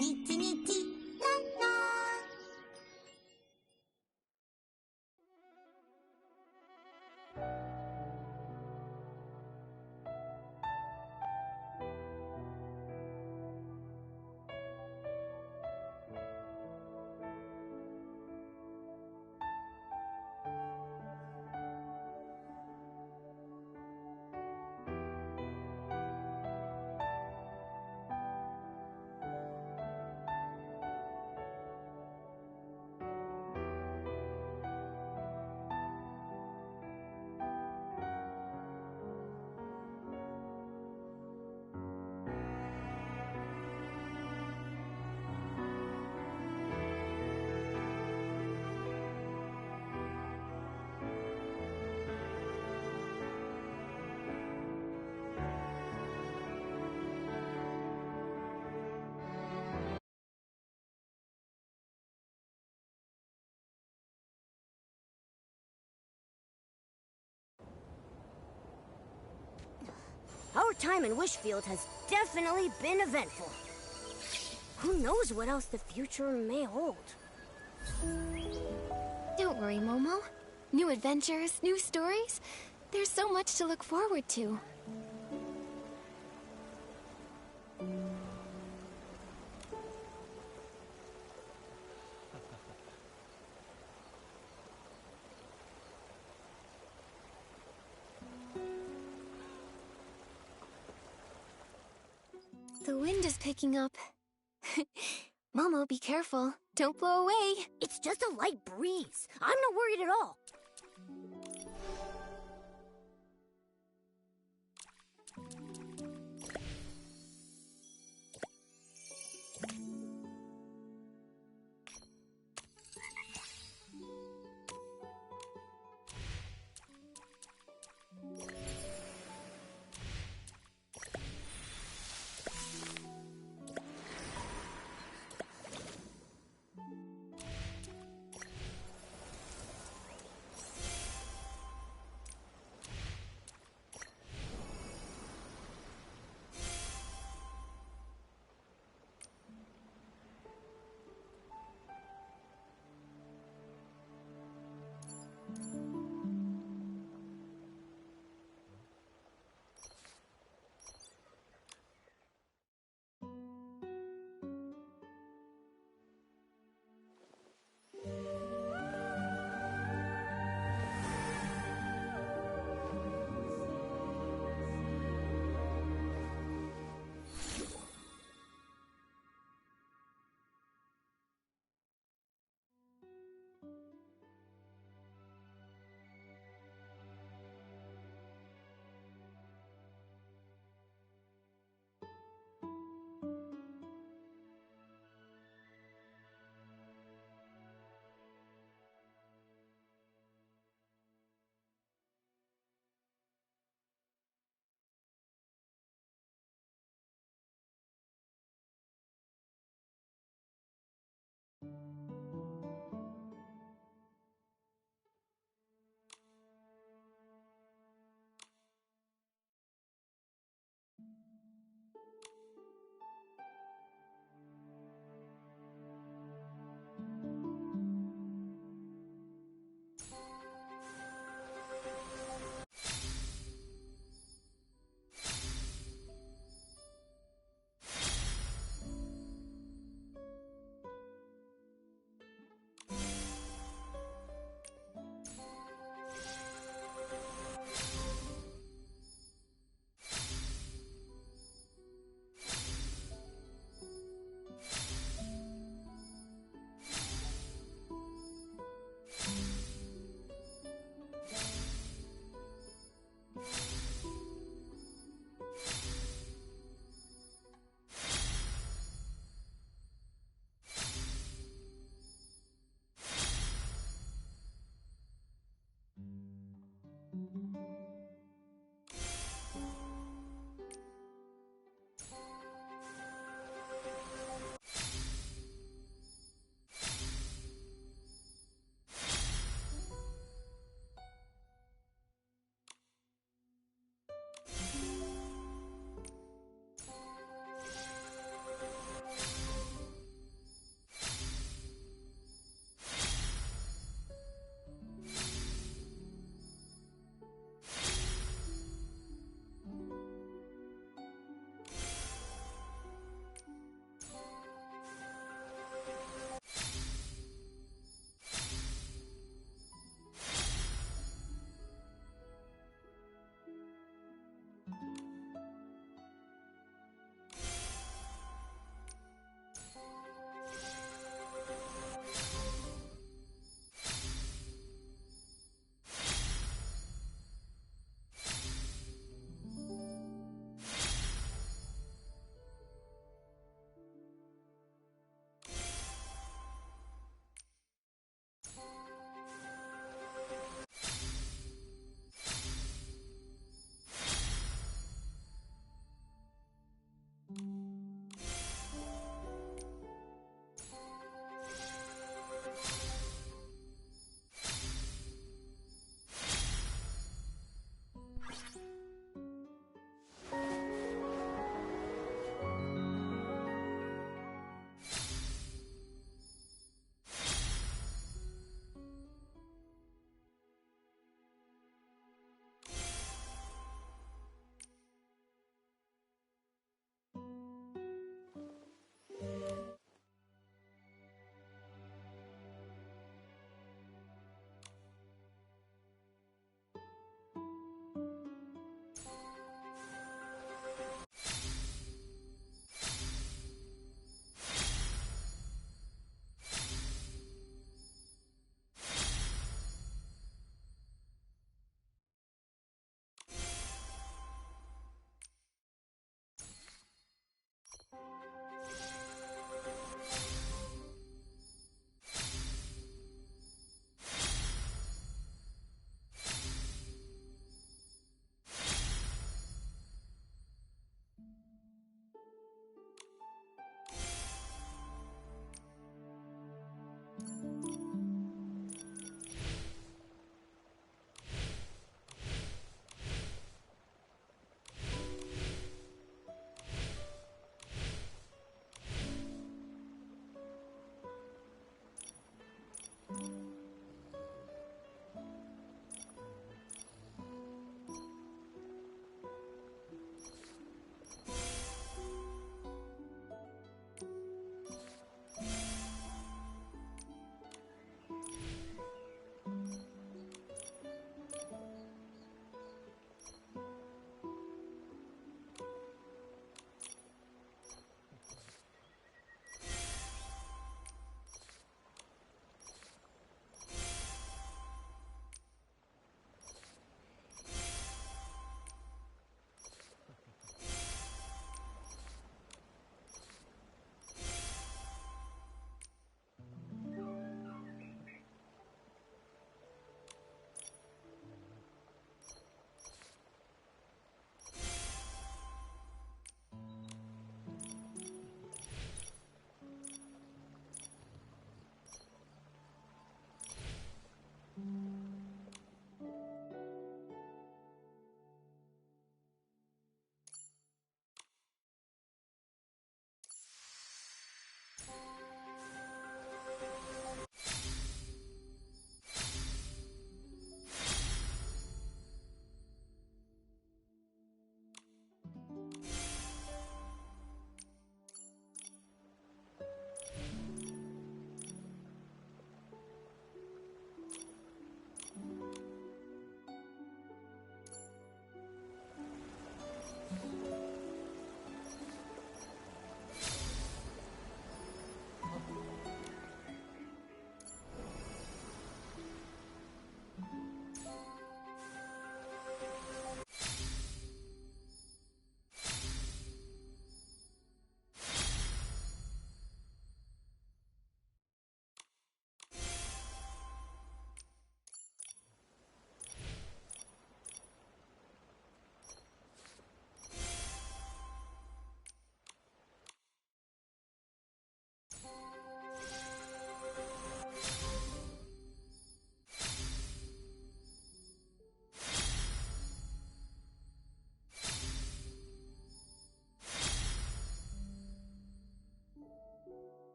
Nikki, Nikki, la la. Our time in Wishfield has definitely been eventful. Who knows what else the future may hold? Don't worry, Momo. New adventures, new stories. There's so much to look forward to. The wind is picking up. Momo, be careful. Don't blow away. It's just a light breeze. I'm not worried at all.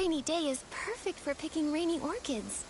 rainy day is perfect for picking rainy orchids.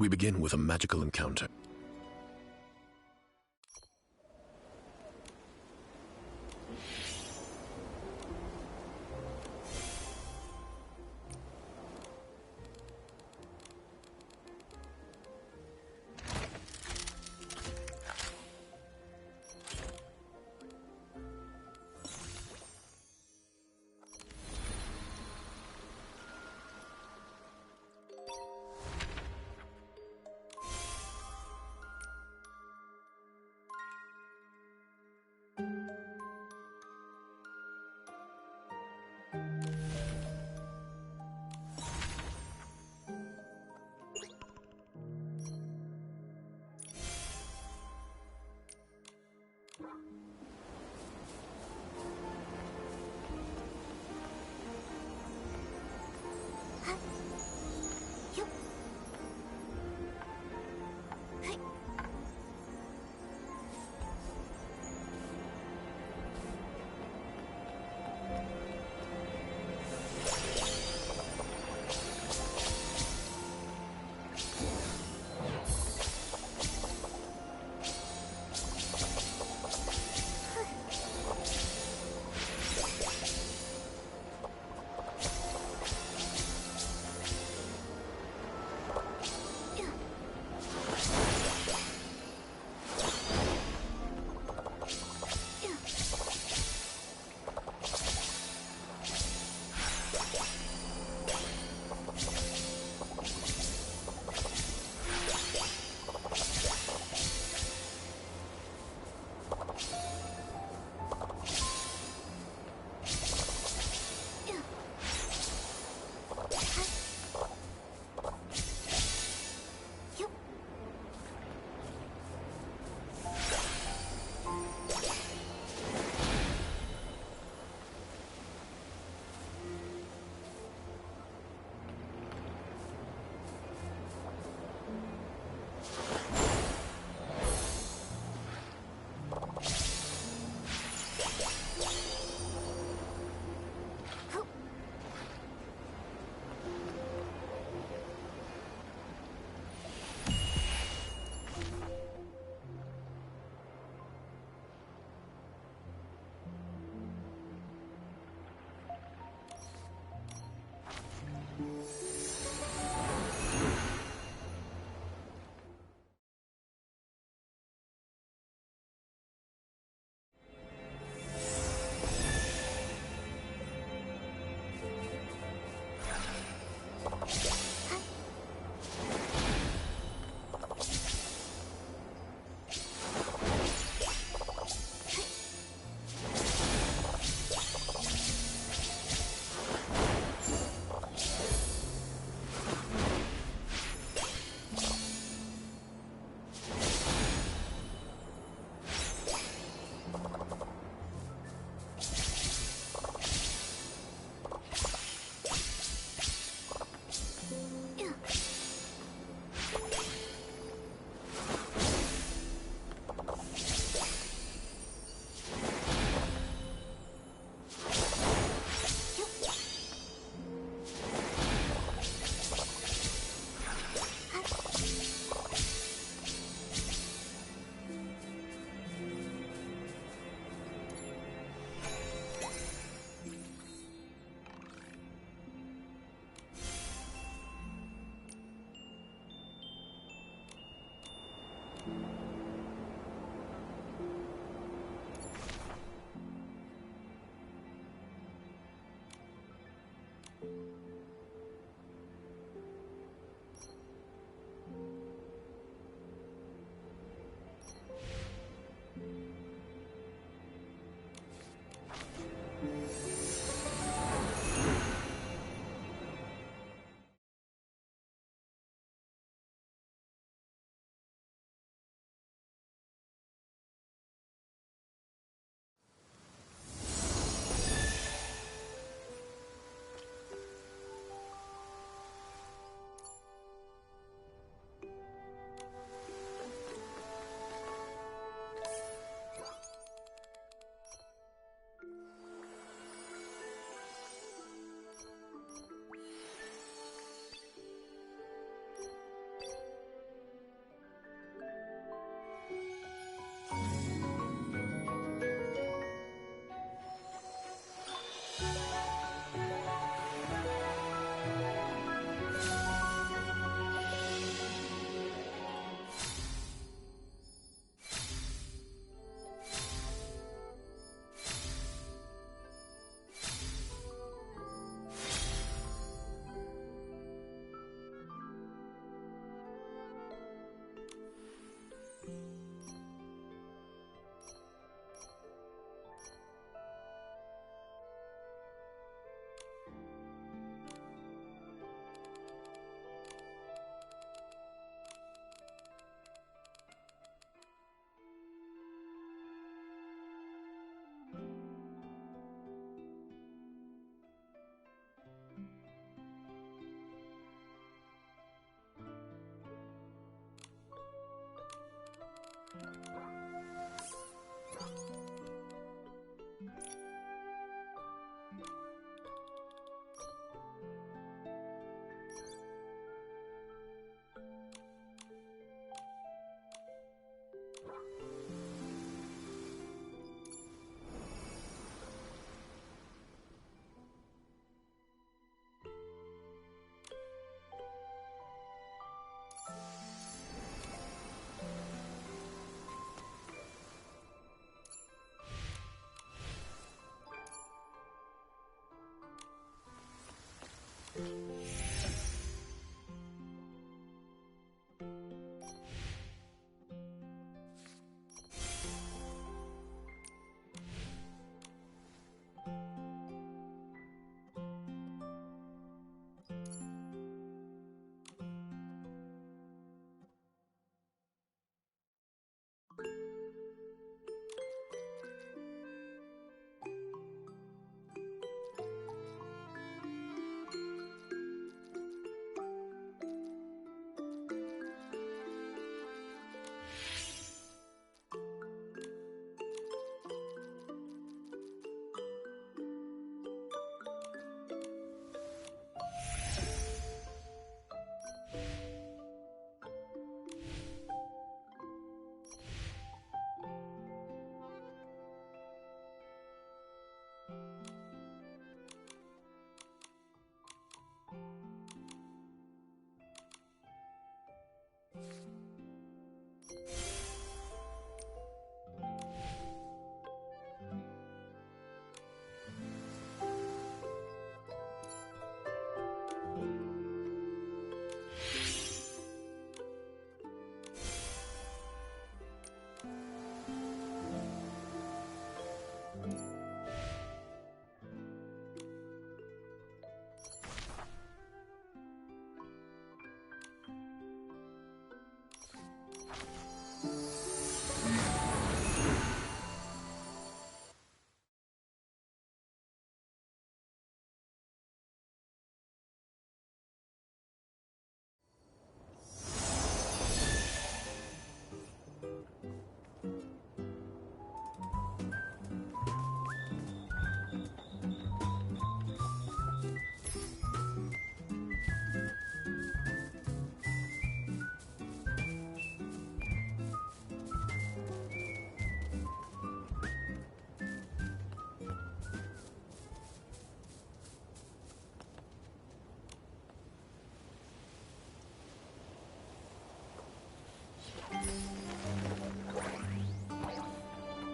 We begin with a magical encounter.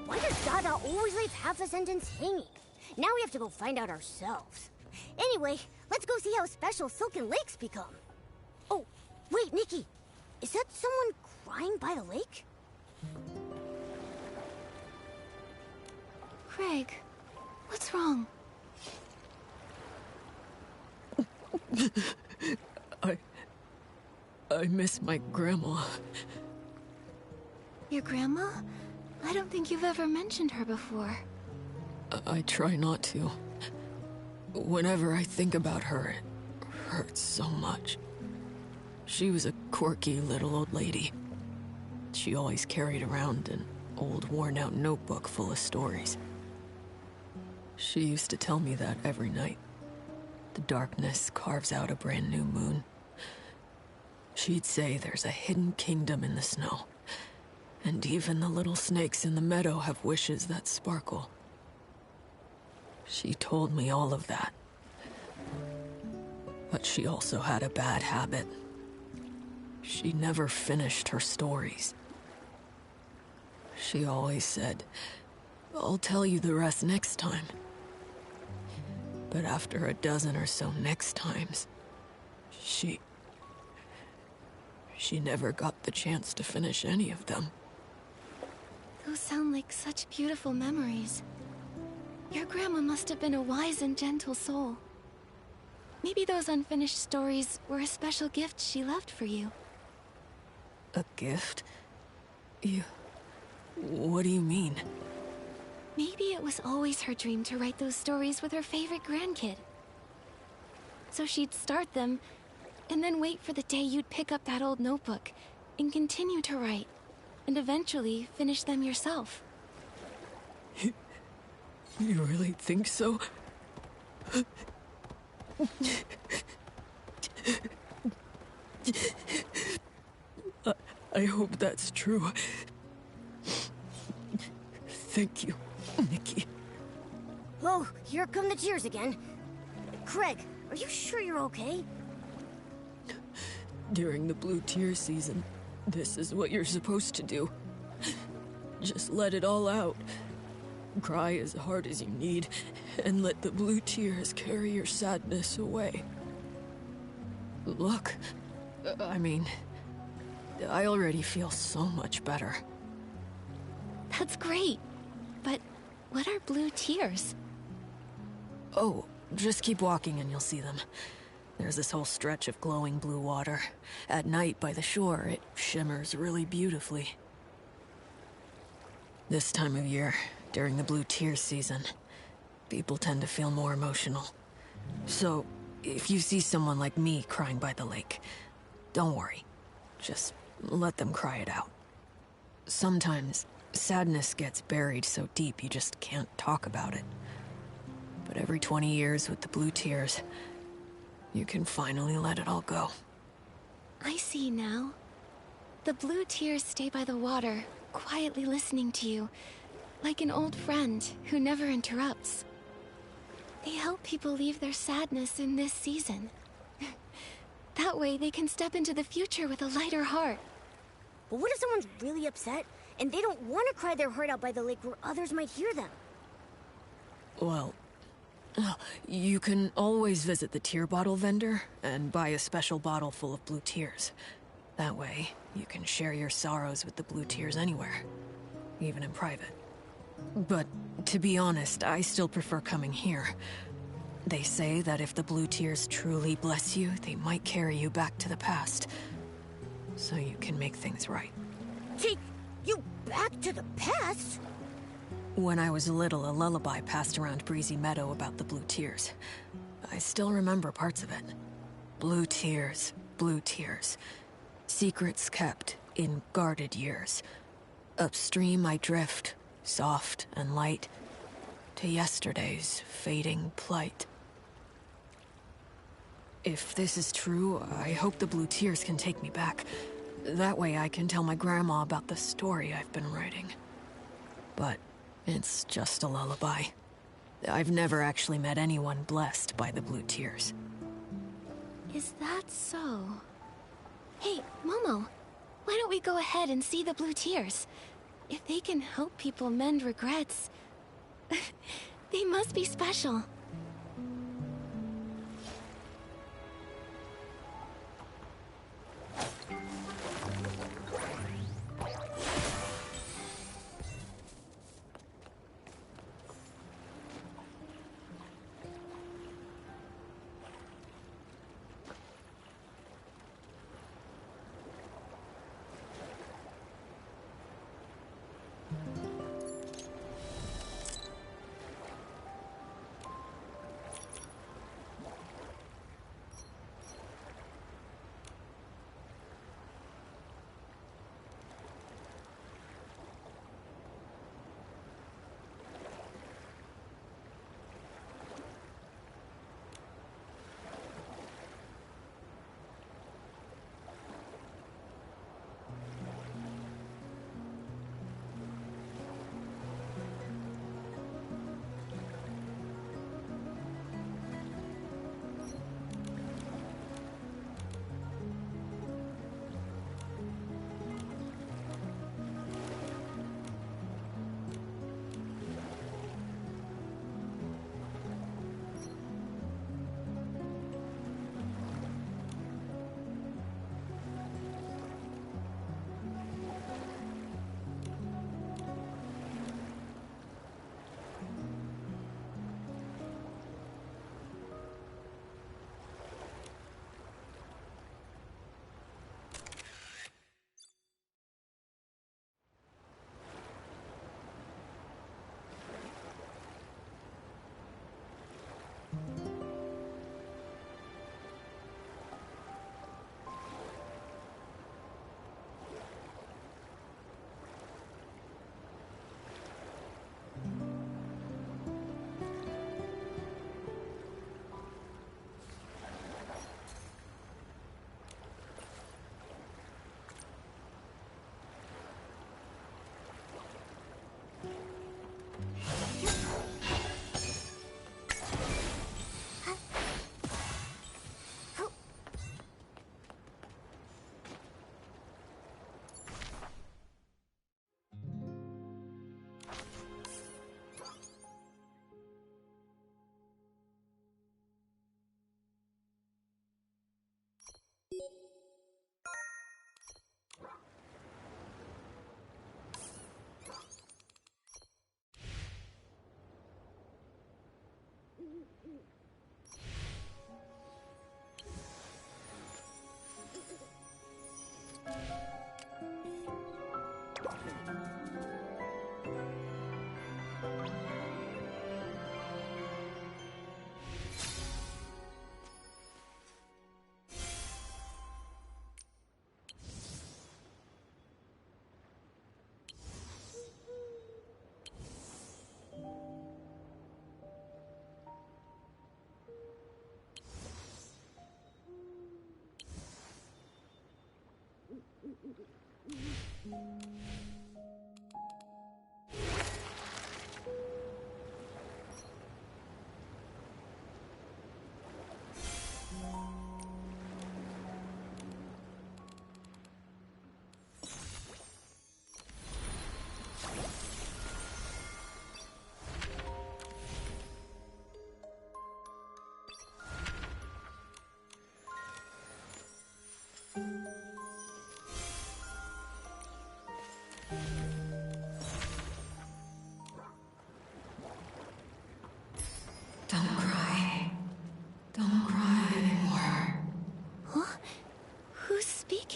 Why does Dada always leave half a sentence hanging? Now we have to go find out ourselves. Anyway, let's go see how special Silken Lakes become. Oh, wait, Nikki. Is that someone crying by the lake? Craig, what's wrong? I miss my grandma. Your grandma? I don't think you've ever mentioned her before. I try not to. Whenever I think about her, it hurts so much. She was a quirky little old lady. She always carried around an old worn-out notebook full of stories. She used to tell me that every night. The darkness carves out a brand new moon. She'd say there's a hidden kingdom in the snow. And even the little snakes in the meadow have wishes that sparkle. She told me all of that. But she also had a bad habit. She never finished her stories. She always said, "I'll tell you the rest next time." But after a dozen or so next times, she never got the chance to finish any of them. Those sound like such beautiful memories. Your grandma must have been a wise and gentle soul. Maybe those unfinished stories were a special gift she left for you. A gift? What do you mean? Maybe it was always her dream to write those stories with her favorite grandkid. So she'd start them, and then wait for the day you'd pick up that old notebook and continue to write, and eventually finish them yourself. You really think so? I hope that's true. Thank you, Nikki. Oh, here come the tears again. Craig, are you sure you're okay? During the blue tear season, this is what you're supposed to do. Just let it all out. Cry as hard as you need, and let the blue tears carry your sadness away. Look, I already feel so much better. That's great. But what are blue tears? Oh, just keep walking and you'll see them. There's this whole stretch of glowing blue water. At night by the shore, it shimmers really beautifully. This time of year, during the blue tears season, people tend to feel more emotional. So, if you see someone like me crying by the lake, don't worry. Just let them cry it out. Sometimes, sadness gets buried so deep you just can't talk about it. But every 20 years with the blue tears, you can finally let it all go. I see now. The blue tears stay by the water, quietly listening to you, like an old friend who never interrupts. They help people leave their sadness in this season. That way they can step into the future with a lighter heart. But what if someone's really upset and they don't want to cry their heart out by the lake where others might hear them? Well, you can always visit the tear bottle vendor and buy a special bottle full of blue tears. That way, you can share your sorrows with the blue tears anywhere, even in private. But to be honest, I still prefer coming here. They say that if the blue tears truly bless you, they might carry you back to the past, so you can make things right. Take you back to the past? When I was little, a lullaby passed around Breezy Meadow about the blue tears. I still remember parts of it. Blue tears, secrets kept in guarded years. Upstream I drift, soft and light, to yesterday's fading plight. If this is true, I hope the blue tears can take me back. That way I can tell my grandma about the story I've been writing. But it's just a lullaby. I've never actually met anyone blessed by the blue tears. Is that so? Hey, Momo, why don't we go ahead and see the blue tears? If they can help people mend regrets, they must be special.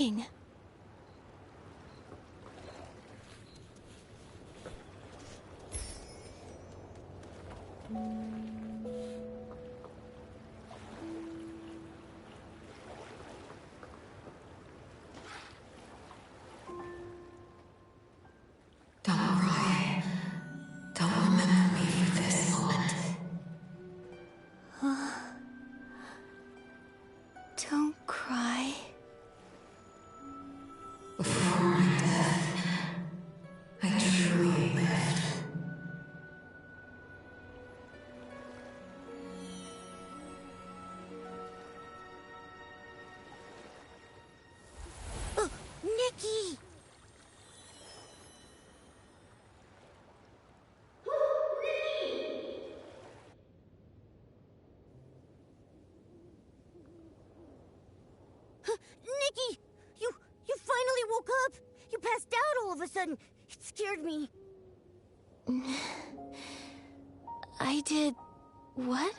thinking? Don't cry. Don't remember me for this moment. Don't cry. Before my death, I truly lived. Nikki! Nikki! You finally woke up! You passed out all of a sudden. It scared me. I did... what?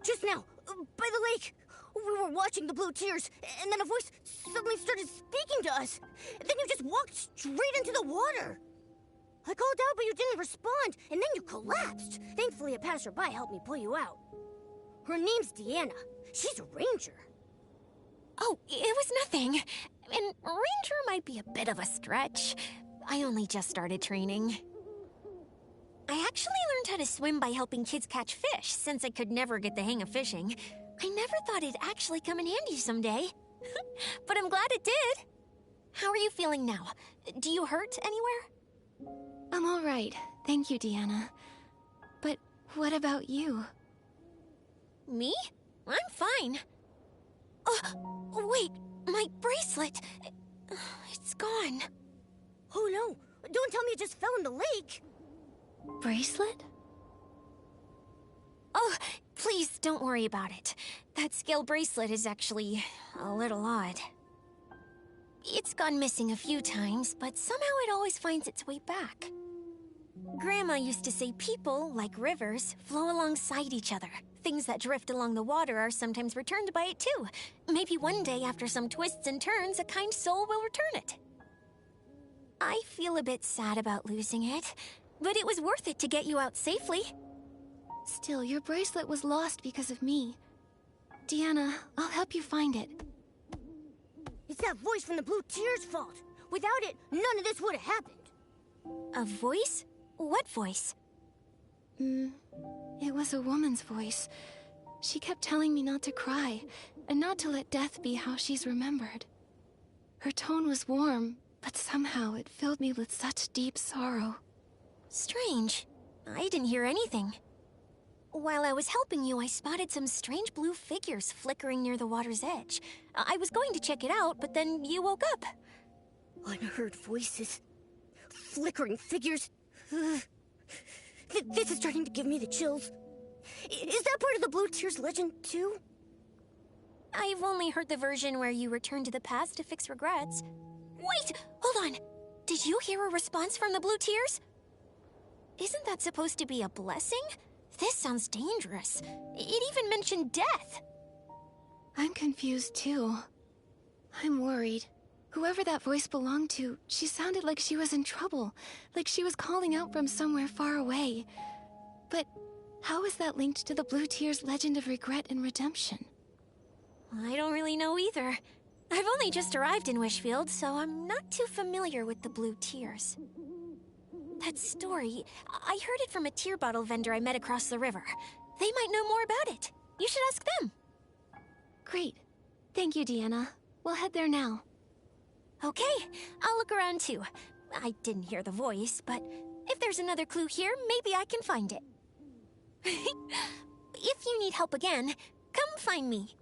Just now, by the lake. We were watching the blue tears, and then a voice suddenly started speaking to us. Then you just walked straight into the water. I called out, but you didn't respond, and then you collapsed. Thankfully, a passerby helped me pull you out. Her name's Deanna. She's a ranger. Oh, it was nothing. And ranger might be a bit of a stretch. I only just started training. I actually learned how to swim by helping kids catch fish, since I could never get the hang of fishing. I never thought it'd actually come in handy someday. But I'm glad it did. How are you feeling now? Do you hurt anywhere? I'm all right. Thank you, Deanna. But what about you? Me? I'm fine. Wait, my bracelet. It's gone. Oh no, don't tell me it just fell in the lake. Bracelet? Oh, please don't worry about it. That scale bracelet is actually a little odd. It's gone missing a few times, but somehow it always finds its way back. Grandma used to say people, like rivers, flow alongside each other. Things that drift along the water are sometimes returned by it too. Maybe one day, after some twists and turns, a kind soul will return it. I feel a bit sad about losing it, but it was worth it to get you out safely. Still, your bracelet was lost because of me. Deanna, I'll help you find it. It's that voice from the Blue Tears' fault. Without it, none of this would have happened. A voice? What voice? It was a woman's voice. She kept telling me not to cry, and not to let death be how she's remembered. Her tone was warm, but somehow it filled me with such deep sorrow. Strange. I didn't hear anything. While I was helping you, I spotted some strange blue figures flickering near the water's edge. I was going to check it out, but then you woke up. Unheard voices. Flickering figures. This is starting to give me the chills. Is that part of the Blue Tears legend, too? I've only heard the version where you return to the past to fix regrets. Wait! Hold on! Did you hear a response from the Blue Tears? Isn't that supposed to be a blessing? This sounds dangerous. It even mentioned death. I'm confused, too. I'm worried. Whoever that voice belonged to, she sounded like she was in trouble, like she was calling out from somewhere far away. But how is that linked to the Blue Tears' legend of regret and redemption? I don't really know either. I've only just arrived in Wishfield, so I'm not too familiar with the Blue Tears. That story, I heard it from a tear bottle vendor I met across the river. They might know more about it. You should ask them. Great. Thank you, Deanna. We'll head there now. Okay, I'll look around too. I didn't hear the voice, but if there's another clue here, maybe I can find it. If you need help again, come find me.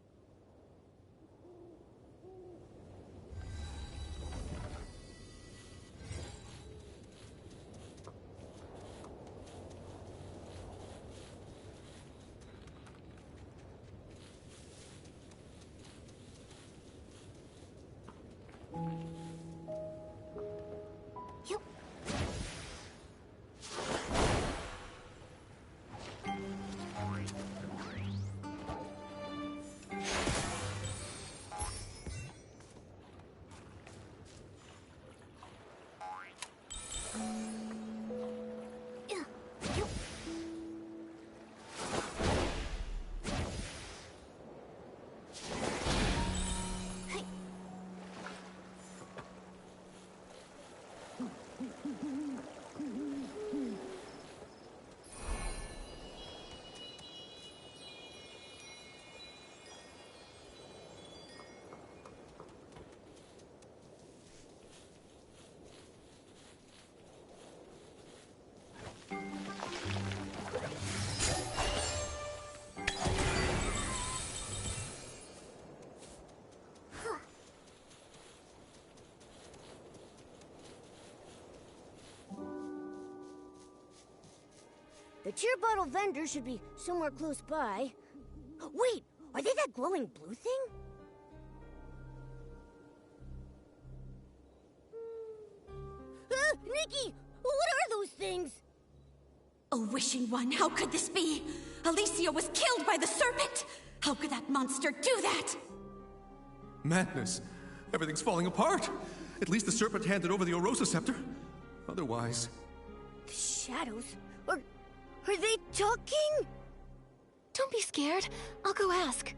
The cheer bottle vendor should be somewhere close by. Wait, are they that glowing blue thing? Nikki! What are those things? Oh, wishing one, how could this be? Alicia was killed by the serpent! How could that monster do that? Madness. Everything's falling apart. At least the serpent handed over the Orosa scepter. Otherwise... The shadows? Are they talking? Don't be scared. I'll go ask.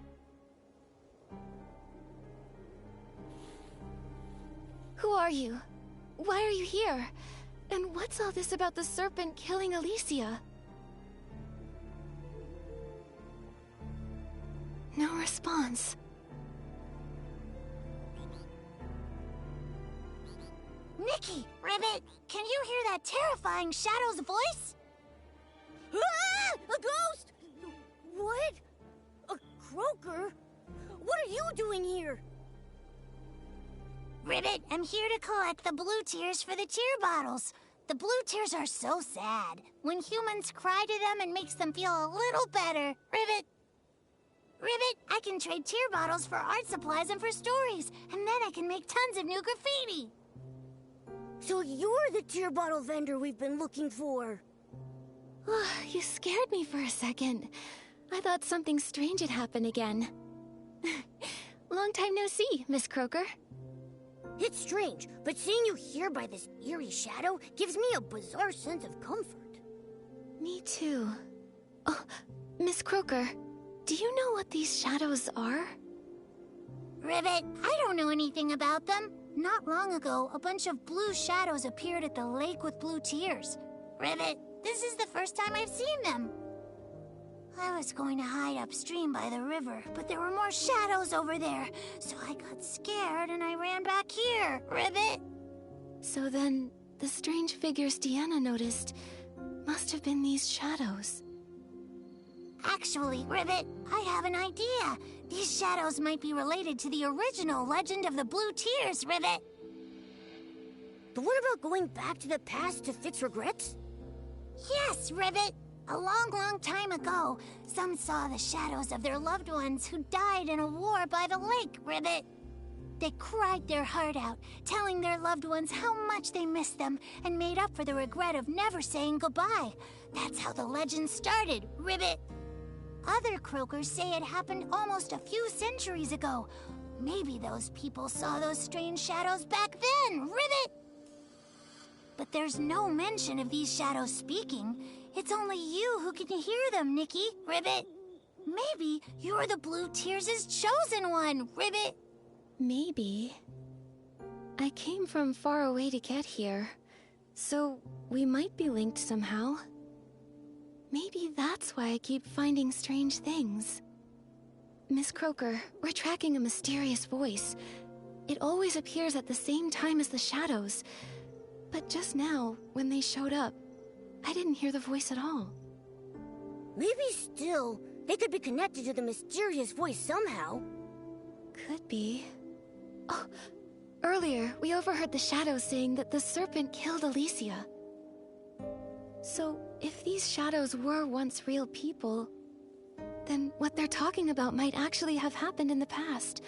Who are you? Why are you here? And what's all this about the serpent killing Alicia? No response. Nikki! Ribbit, can you hear that terrifying Shadow's voice? Ah! A ghost! What? A croaker? What are you doing here? Ribbit, I'm here to collect the blue tears for the tear bottles. The blue tears are so sad. When humans cry to them, it makes them feel a little better. Ribbit! Ribbit, I can trade tear bottles for art supplies and for stories, and then I can make tons of new graffiti. So you're the tear bottle vendor we've been looking for. You scared me for a second. I thought something strange had happened again. Long time no see, Miss Croaker. It's strange, but seeing you here by this eerie shadow gives me a bizarre sense of comfort. Me too. Oh, Miss Croaker, do you know what these shadows are? Ribbit, I don't know anything about them. Not long ago, a bunch of blue shadows appeared at the lake with blue tears. Ribbit, this is the first time I've seen them. I was going to hide upstream by the river, but there were more shadows over there, so I got scared and I ran back here. Ribbit! So then, the strange figures Deanna noticed must have been these shadows. Actually, Ribbit, I have an idea. These shadows might be related to the original legend of the blue tears, Ribbit. But what about going back to the past to fix regrets? Yes, Ribbit. A long, long time ago, some saw the shadows of their loved ones who died in a war by the lake, Ribbit. They cried their heart out, telling their loved ones how much they missed them and made up for the regret of never saying goodbye. That's how the legend started, Ribbit. Other croakers say it happened almost a few centuries ago. Maybe those people saw those strange shadows back then, Ribbit! But there's no mention of these shadows speaking. It's only you who can hear them, Nikki, Ribbit. Maybe you're the Blue Tears' chosen one, Ribbit. Maybe. I came from far away to get here, so we might be linked somehow. Maybe that's why I keep finding strange things. Miss Croaker, we're tracking a mysterious voice. It always appears at the same time as the shadows. But just now, when they showed up, I didn't hear the voice at all. Maybe still, they could be connected to the mysterious voice somehow. Could be. Oh, earlier, we overheard the shadows saying that the serpent killed Alicia. So, if these shadows were once real people, then what they're talking about might actually have happened in the past.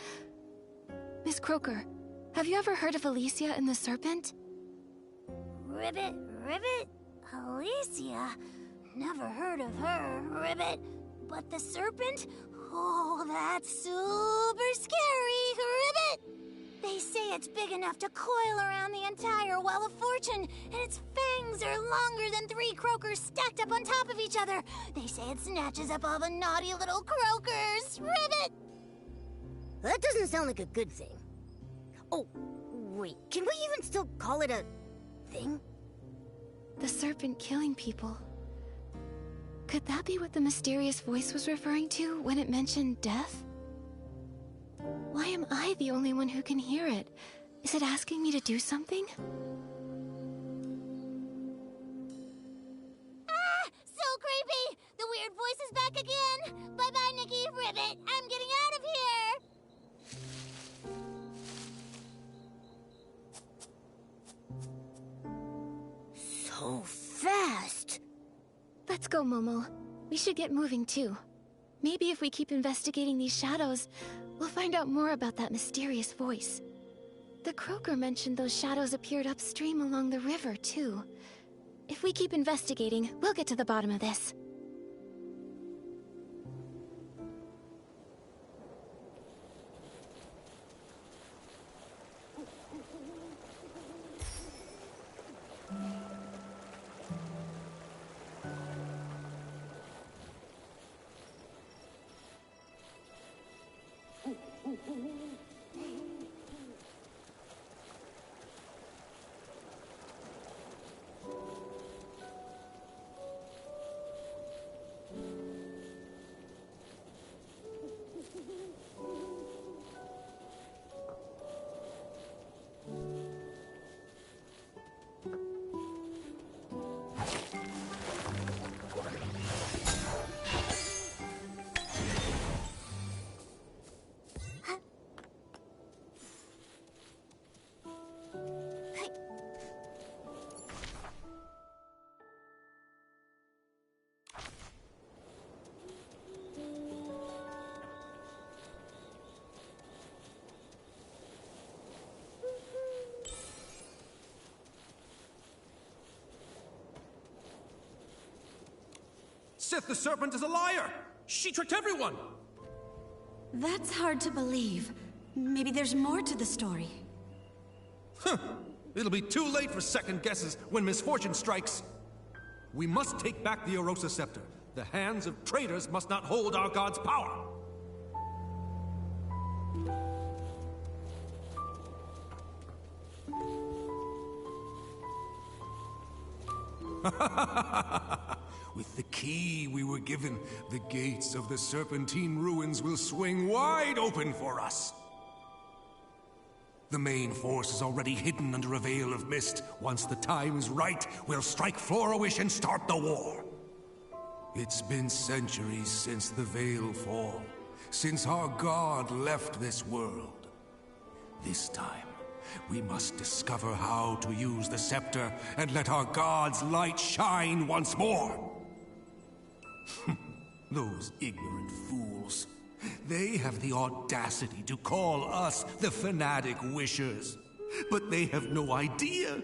Miss Croaker, have you ever heard of Alicia and the serpent? Ribbit? Alicia? Never heard of her, Ribbit. But the serpent? Oh, that's super scary, Ribbit! They say it's big enough to coil around the entire Well of Fortune, and its fangs are longer than 3 croakers stacked up on top of each other. They say it snatches up all the naughty little croakers, Ribbit! That doesn't sound like a good thing. Oh, wait, can we even still call it a thing? The serpent killing people. Could that be what the mysterious voice was referring to when it mentioned death? Why am I the only one who can hear it? Is it asking me to do something? Ah! So creepy! The weird voice is back again! Bye-bye, Nikki, Ribbit! I'm getting out of here! So fast! The Let's go, Momo. We should get moving, too. Maybe if we keep investigating these shadows, we'll find out more about that mysterious voice. The croaker mentioned those shadows appeared upstream along the river, too. If we keep investigating, we'll get to the bottom of this. Sith the Serpent is a liar! She tricked everyone! That's hard to believe. Maybe there's more to the story. Huh. It'll be too late for second guesses when misfortune strikes. We must take back the Orosa Scepter. The hands of traitors must not hold our god's power. With the key we were given, the gates of the Serpentine Ruins will swing wide open for us. The main force is already hidden under a veil of mist. Once the time is right, we'll strike Flora-Wish and start the war. It's been centuries since the Veil fall, since our god left this world. This time, we must discover how to use the scepter and let our god's light shine once more. Those ignorant fools. They have the audacity to call us the Fanatic Wishers. But they have no idea.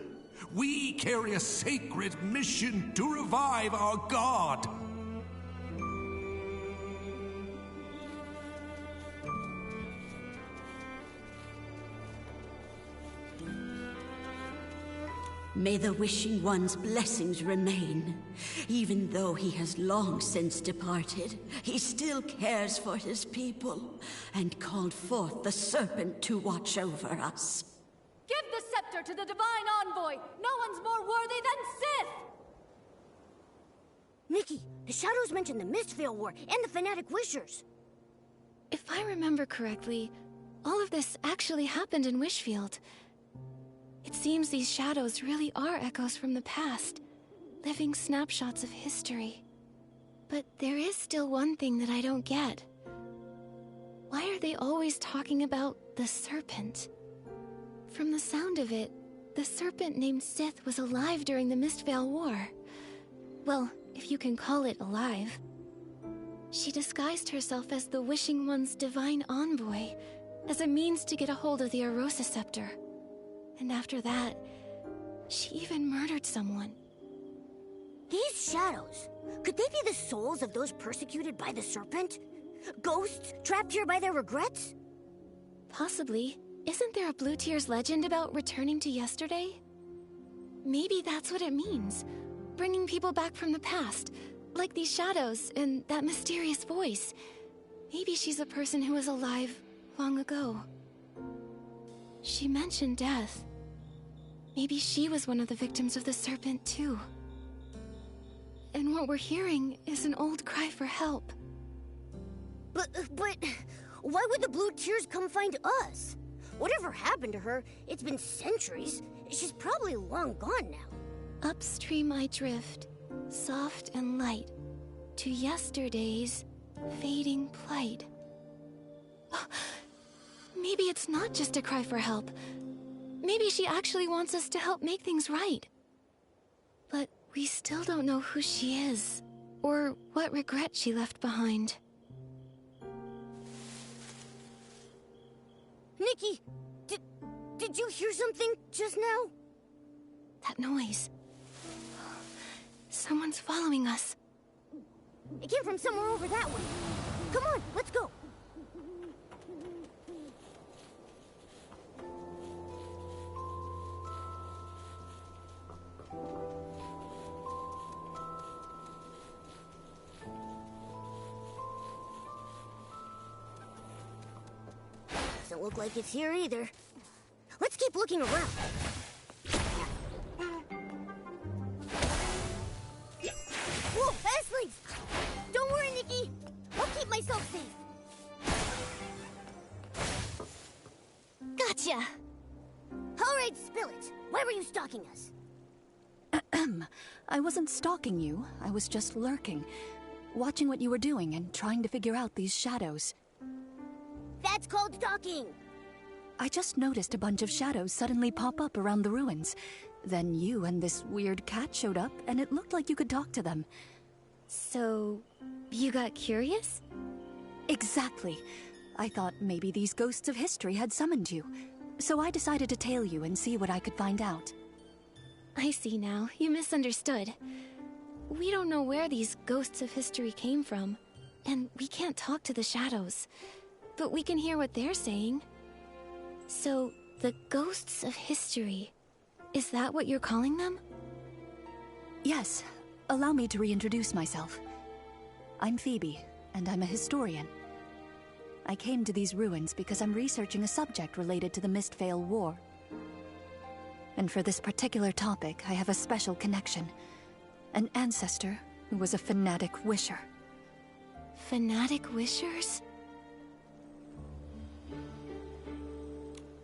We carry a sacred mission to revive our god. May the Wishing One's blessings remain. Even though he has long since departed, he still cares for his people and called forth the Serpent to watch over us. Give the scepter to the Divine Envoy! No one's more worthy than Sith! Nikki, the shadows mentioned the Mistveil War and the Fanatic Wishers. If I remember correctly, all of this actually happened in Wishfield. It seems these shadows really are echoes from the past, living snapshots of history. But there is still one thing that I don't get. Why are they always talking about the Serpent? From the sound of it, the Serpent named Sith was alive during the Mistveil War. Well, if you can call it alive. She disguised herself as the Wishing One's divine envoy, as a means to get a hold of the Orosa Scepter. And after that, she even murdered someone. These shadows, could they be the souls of those persecuted by the Serpent? Ghosts trapped here by their regrets? Possibly. Isn't there a Blue Tears legend about returning to yesterday? Maybe that's what it means. Bringing people back from the past. Like these shadows and that mysterious voice. Maybe she's a person who was alive long ago. She mentioned death. Maybe she was one of the victims of the Serpent, too. And what we're hearing is an old cry for help. But why would the Blue Tears come find us? Whatever happened to her, it's been centuries. She's probably long gone now. Upstream I drift, soft and light, to yesterday's fading plight. Maybe it's not just a cry for help. Maybe she actually wants us to help make things right. But we still don't know who she is. Or what regret she left behind. Nikki, did you hear something just now? That noise. Someone's following us. It came from somewhere over that way. Come on, let's go. Doesn't look like it's here either. Let's keep looking around. Whoa, Eslings! Don't worry, Nikki. I'll keep myself safe. Gotcha! All right, spill it. Why were you stalking us? I wasn't stalking you. I was just lurking, watching what you were doing and trying to figure out these shadows. That's called stalking. I just noticed a bunch of shadows suddenly pop up around the ruins. Then you and this weird cat showed up, and it looked like you could talk to them. So, you got curious? Exactly. I thought maybe these ghosts of history had summoned you. So I decided to tail you and see what I could find out. I see now. You misunderstood. We don't know where these ghosts of history came from, and we can't talk to the shadows. But we can hear what they're saying. So, the ghosts of history, is that what you're calling them? Yes. Allow me to reintroduce myself. I'm Phoebe, and I'm a historian. I came to these ruins because I'm researching a subject related to the Mistvale War. And for this particular topic, I have a special connection. An ancestor who was a fanatic wisher. Fanatic wishers?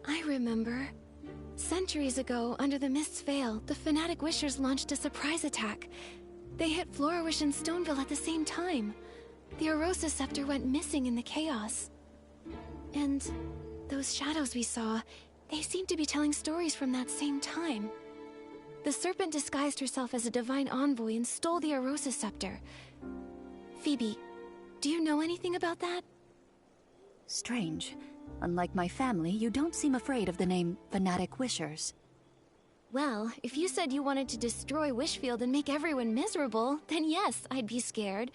I remember. Centuries ago, under the Mist's Veil, the fanatic wishers launched a surprise attack. They hit Florawish and Stoneville at the same time. The Arosa scepter went missing in the chaos. And those shadows we saw, they seemed to be telling stories from that same time. The serpent disguised herself as a divine envoy and stole the Arosa scepter. Phoebe, do you know anything about that? Strange. Unlike my family, you don't seem afraid of the name Fanatic Wishers. Well, if you said you wanted to destroy Wishfield and make everyone miserable, then yes, I'd be scared.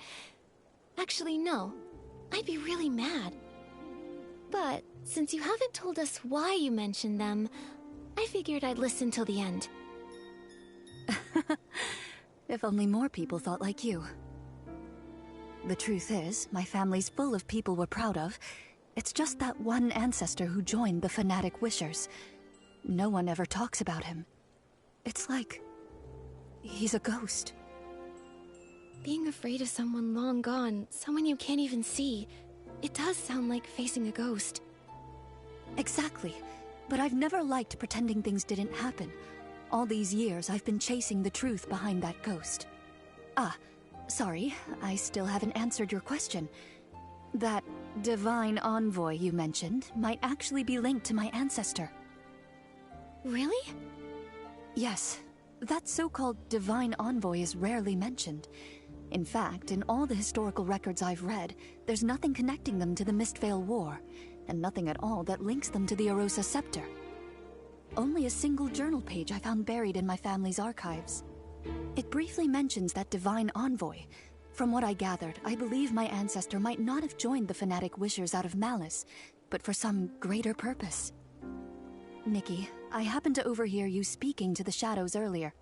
Actually, no. I'd be really mad. But since you haven't told us why you mentioned them, I figured I'd listen till the end. If only more people thought like you. The truth is, my family's full of people we're proud of. It's just that one ancestor who joined the Fanatic Wishers. No one ever talks about him. It's like he's a ghost. Being afraid of someone long gone, someone you can't even see, it does sound like facing a ghost. Exactly. But I've never liked pretending things didn't happen. All these years, I've been chasing the truth behind that ghost. Ah, sorry, I still haven't answered your question. That divine envoy you mentioned might actually be linked to my ancestor. Really? Yes. That so-called divine envoy is rarely mentioned. In fact, in all the historical records I've read, there's nothing connecting them to the Mistvale War, and nothing at all that links them to the Arosa scepter. Only a single journal page I found buried in my family's archives. It briefly mentions that divine envoy. From what I gathered, I believe my ancestor might not have joined the Fanatic Wishers out of malice, but for some greater purpose. Nikki, I happened to overhear you speaking to the shadows earlier,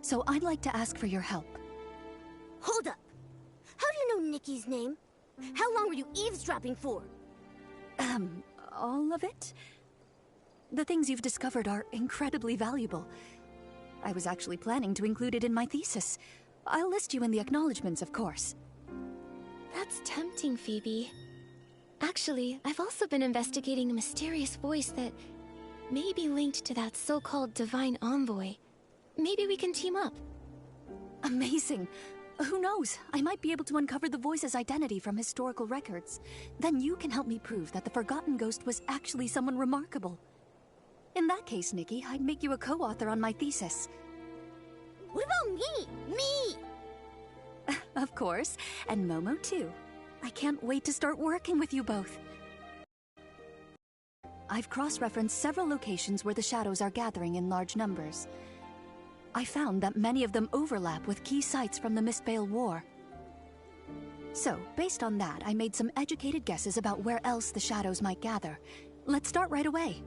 so I'd like to ask for your help. Hold up. How do you know Nikki's name? How long were you eavesdropping for? All of it? The things you've discovered are incredibly valuable. I was actually planning to include it in my thesis. I'll list you in the acknowledgements, of course. That's tempting, Phoebe. Actually, I've also been investigating a mysterious voice that may be linked to that so-called divine envoy. Maybe we can team up. Amazing. Who knows? I might be able to uncover the voice's identity from historical records. Then you can help me prove that the Forgotten Ghost was actually someone remarkable. In that case, Nikki, I'd make you a co-author on my thesis. What about me? Me! Of course, and Momo too. I can't wait to start working with you both. I've cross-referenced several locations where the shadows are gathering in large numbers. I found that many of them overlap with key sites from the Mistveil War. So, based on that, I made some educated guesses about where else the shadows might gather. Let's start right away.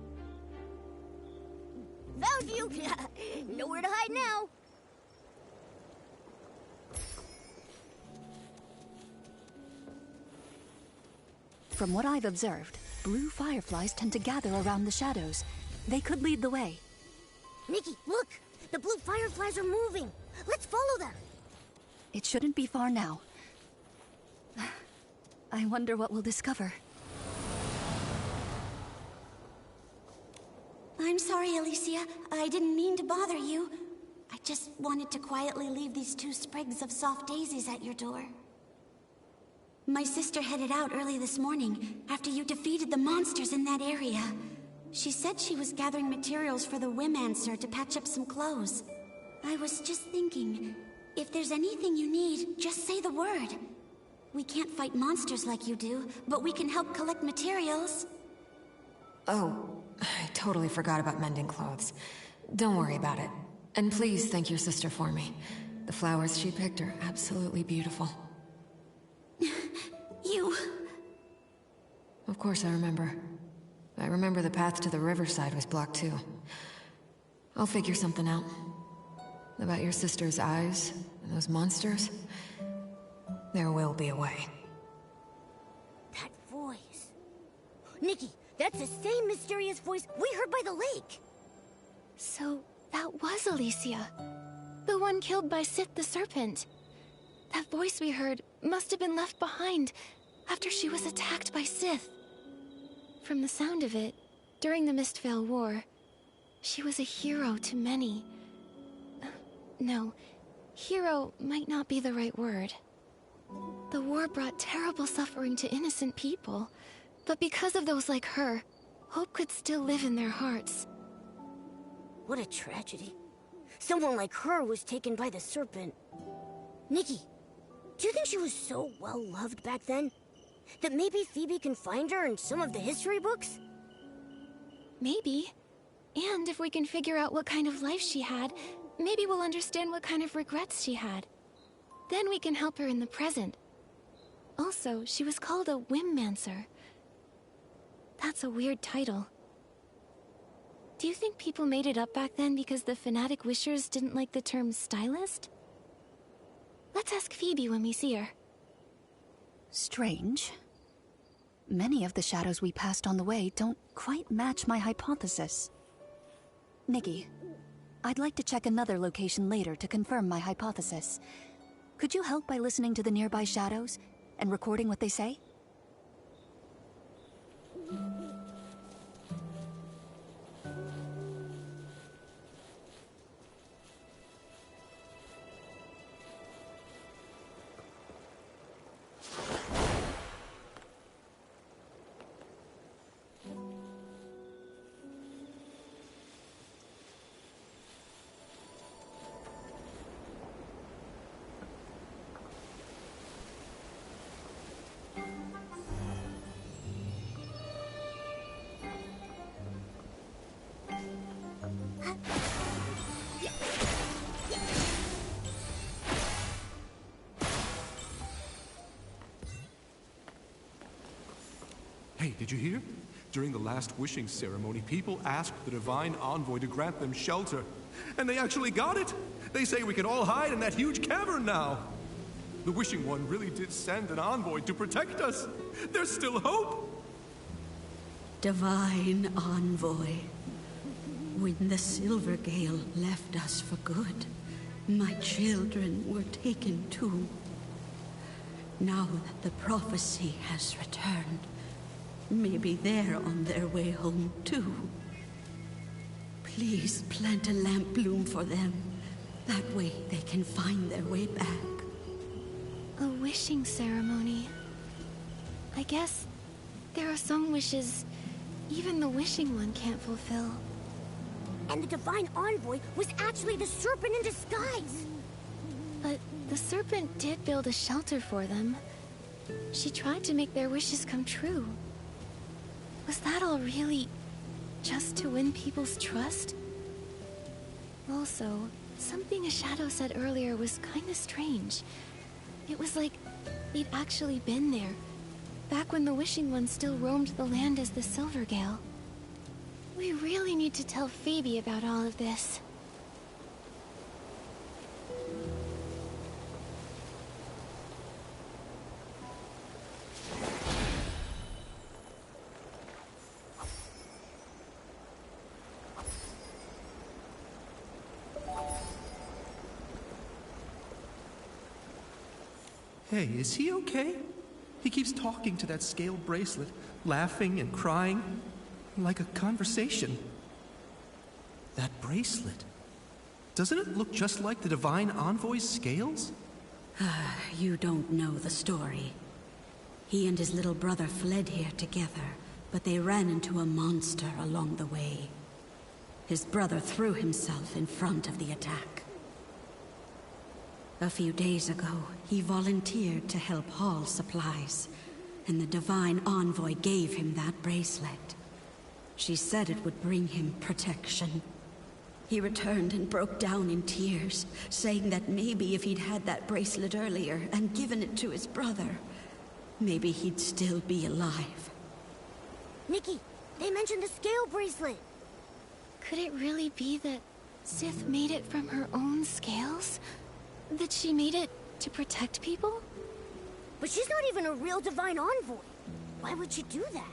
Found you! Nowhere to hide now! From what I've observed, blue fireflies tend to gather around the shadows. They could lead the way. Nikki, look! The blue fireflies are moving! Let's follow them! It shouldn't be far now. I wonder what we'll discover. I'm sorry, Alicia. I didn't mean to bother you. I just wanted to quietly leave these 2 sprigs of soft daisies at your door. My sister headed out early this morning, after you defeated the monsters in that area. She said she was gathering materials for the Wimancer to patch up some clothes. I was just thinking, if there's anything you need, just say the word. We can't fight monsters like you do, but we can help collect materials. Oh, I totally forgot about mending clothes. Don't worry about it. And please thank your sister for me. The flowers she picked are absolutely beautiful. You... Of course I remember. I remember the path to the riverside was blocked too. I'll figure something out. About your sister's eyes and those monsters. There will be a way. That voice... Nikki, that's the same mysterious voice we heard by the lake! So, that was Alicia. The one killed by Sith the Serpent. That voice we heard must have been left behind after she was attacked by Sith. From the sound of it, during the Mistveil War, she was a hero to many. No, hero might not be the right word. The war brought terrible suffering to innocent people, but because of those like her, hope could still live in their hearts. What a tragedy. Someone like her was taken by the Serpent. Nikki, do you think she was so well-loved back then? That maybe Phoebe can find her in some of the history books? Maybe. And if we can figure out what kind of life she had, maybe we'll understand what kind of regrets she had. Then we can help her in the present. Also, she was called a Wimancer. That's a weird title. Do you think people made it up back then because the fanatic wishers didn't like the term stylist? Let's ask Phoebe when we see her. Strange. Many of the shadows we passed on the way don't quite match my hypothesis. Nikki, I'd like to check another location later to confirm my hypothesis. Could you help by listening to the nearby shadows and recording what they say? Hey, did you hear? During the last wishing ceremony, people asked the Divine Envoy to grant them shelter. And they actually got it! They say we can all hide in that huge cavern now! The Wishing One really did send an envoy to protect us! There's still hope! Divine Envoy. When the Silver Gale left us for good, my children were taken too. Now that the prophecy has returned, maybe they're on their way home too. Please plant a lamp bloom for them. That way they can find their way back. A wishing ceremony. I guess there are some wishes even the Wishing One can't fulfill. And the Divine Envoy was actually the Serpent in disguise! But the serpent did build a shelter for them. She tried to make their wishes come true. Was that all really just to win people's trust? Also, something a shadow said earlier was kinda strange. It was like they'd actually been there, back when the Wishing Ones still roamed the land as the Silvergale. We really need to tell Phoebe about all of this. Hey, is he okay? He keeps talking to that scale bracelet, laughing and crying, like a conversation. That bracelet, doesn't it look just like the Divine Envoy's scales? You don't know the story. He and his little brother fled here together, but they ran into a monster along the way. His brother threw himself in front of the attack. A few days ago, he volunteered to help haul supplies, and the Divine Envoy gave him that bracelet. She said it would bring him protection. He returned and broke down in tears, saying that maybe if he'd had that bracelet earlier and given it to his brother, maybe he'd still be alive. Nikki, they mentioned the scale bracelet. Could it really be that Sith made it from her own scales? That she made it to protect people? But she's not even a real Divine Envoy. Why would she do that?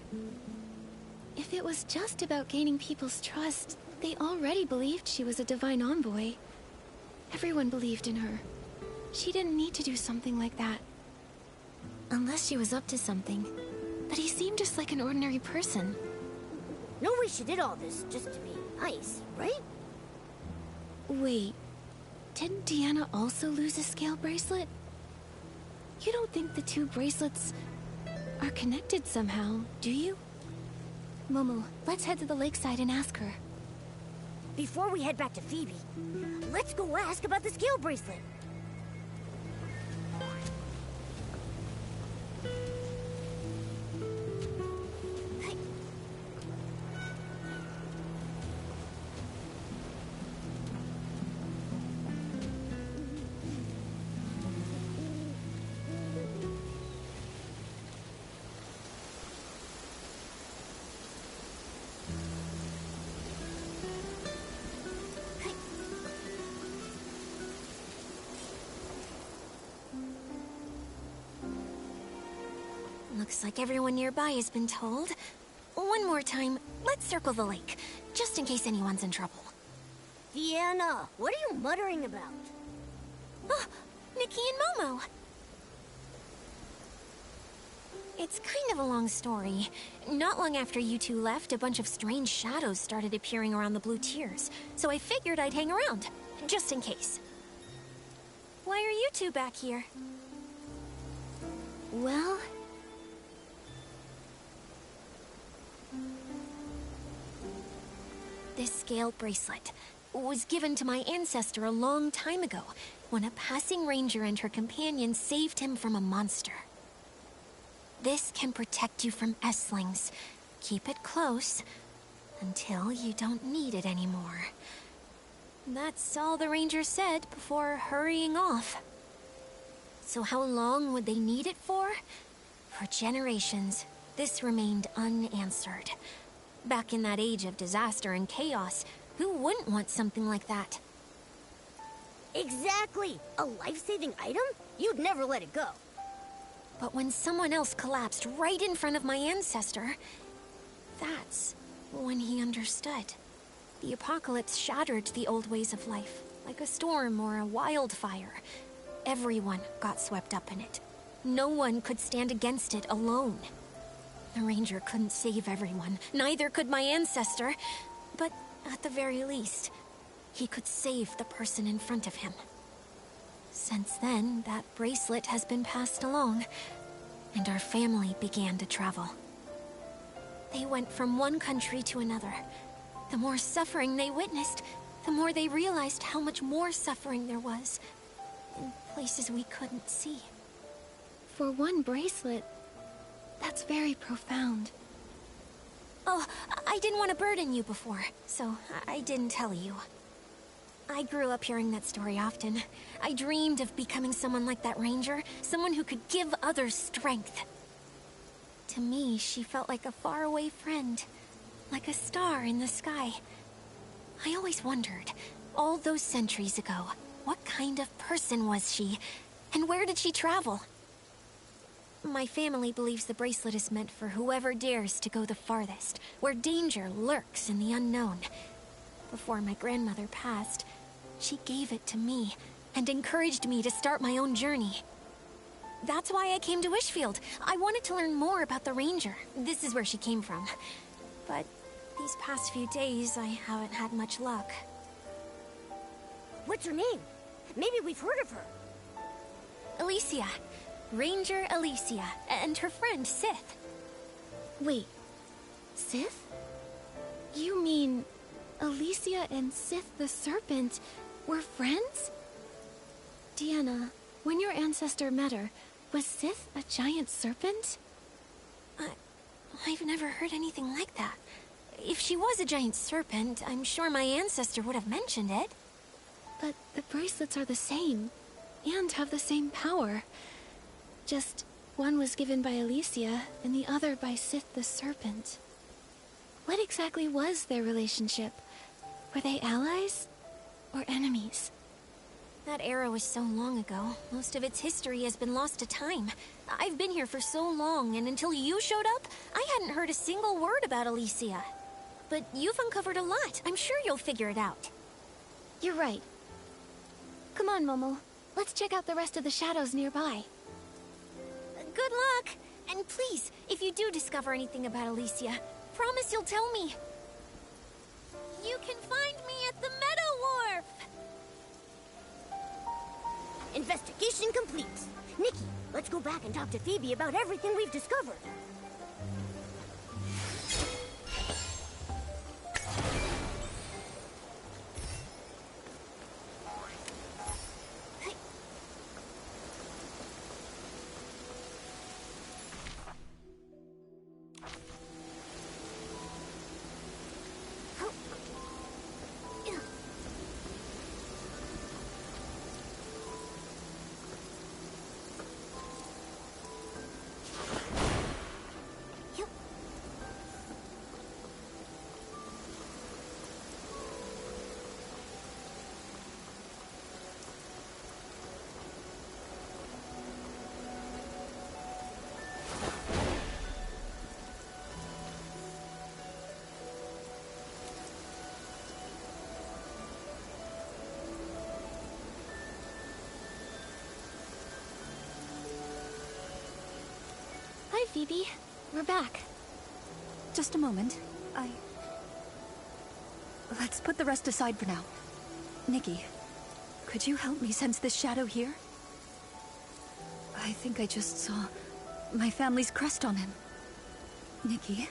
If it was just about gaining people's trust, they already believed she was a Divine Envoy. Everyone believed in her. She didn't need to do something like that. Unless she was up to something. But he seemed just like an ordinary person. No way she did all this just to be nice, right? Wait. Didn't Deanna also lose a scale bracelet? You don't think the two bracelets are connected somehow, do you? Momo, let's head to the lakeside and ask her. Before we head back to Phoebe, let's go ask about the scale bracelet. Looks like everyone nearby has been told. One more time, let's circle the lake, just in case anyone's in trouble. Deanna, what are you muttering about? Oh, Nikki and Momo. It's kind of a long story. Not long after you two left, a bunch of strange shadows started appearing around the Blue Tears, so I figured I'd hang around, just in case. Why are you two back here? Well... This scale bracelet was given to my ancestor a long time ago, when a passing ranger and her companion saved him from a monster. This can protect you from Esslings. Keep it close until you don't need it anymore. That's all the ranger said before hurrying off. So how long would they need it for? For generations, this remained unanswered. Back in that age of disaster and chaos, who wouldn't want something like that? Exactly! A life-saving item? You'd never let it go. But when someone else collapsed right in front of my ancestor, that's when he understood. The apocalypse shattered the old ways of life, like a storm or a wildfire. Everyone got swept up in it. No one could stand against it alone. The ranger couldn't save everyone, neither could my ancestor. But at the very least, he could save the person in front of him. Since then, that bracelet has been passed along, and our family began to travel. They went from one country to another. The more suffering they witnessed, the more they realized how much more suffering there was. in places we couldn't see. For one bracelet, that's very profound. Oh, I didn't want to burden you before, so I didn't tell you. I grew up hearing that story often. I dreamed of becoming someone like that ranger, someone who could give others strength. To me, she felt like a faraway friend, like a star in the sky. I always wondered, all those centuries ago, what kind of person was she, and where did she travel? My family believes the bracelet is meant for whoever dares to go the farthest, where danger lurks in the unknown. Before my grandmother passed, she gave it to me and encouraged me to start my own journey. That's why I came to Wishfield. I wanted to learn more about the ranger. This is where she came from. But these past few days, I haven't had much luck. What's her name? Maybe we've heard of her. Alicia. Ranger Alicia, and her friend Sith. Wait, Sith? You mean Alicia and Sith the Serpent were friends? Deanna, when your ancestor met her, was Sith a giant serpent? I've never heard anything like that. If she was a giant serpent, I'm sure my ancestor would have mentioned it. But the bracelets are the same, and have the same power. Just one was given by Alicia, and the other by Sith the Serpent. What exactly was their relationship? Were they allies? Or enemies? That era was so long ago. Most of its history has been lost to time. I've been here for so long, and until you showed up, I hadn't heard a single word about Alicia. But you've uncovered a lot. I'm sure you'll figure it out. You're right. Come on, Momo. Let's check out the rest of the shadows nearby. Good luck! And please, if you do discover anything about Alicia, promise you'll tell me. You can find me at the Meadow Wharf! Investigation complete. Nikki, let's go back and talk to Phoebe about everything we've discovered. Hi, Phoebe. We're back. Just a moment. Let's put the rest aside for now. Nikki, could you help me sense this shadow here? I think I just saw my family's crest on him. Nikki,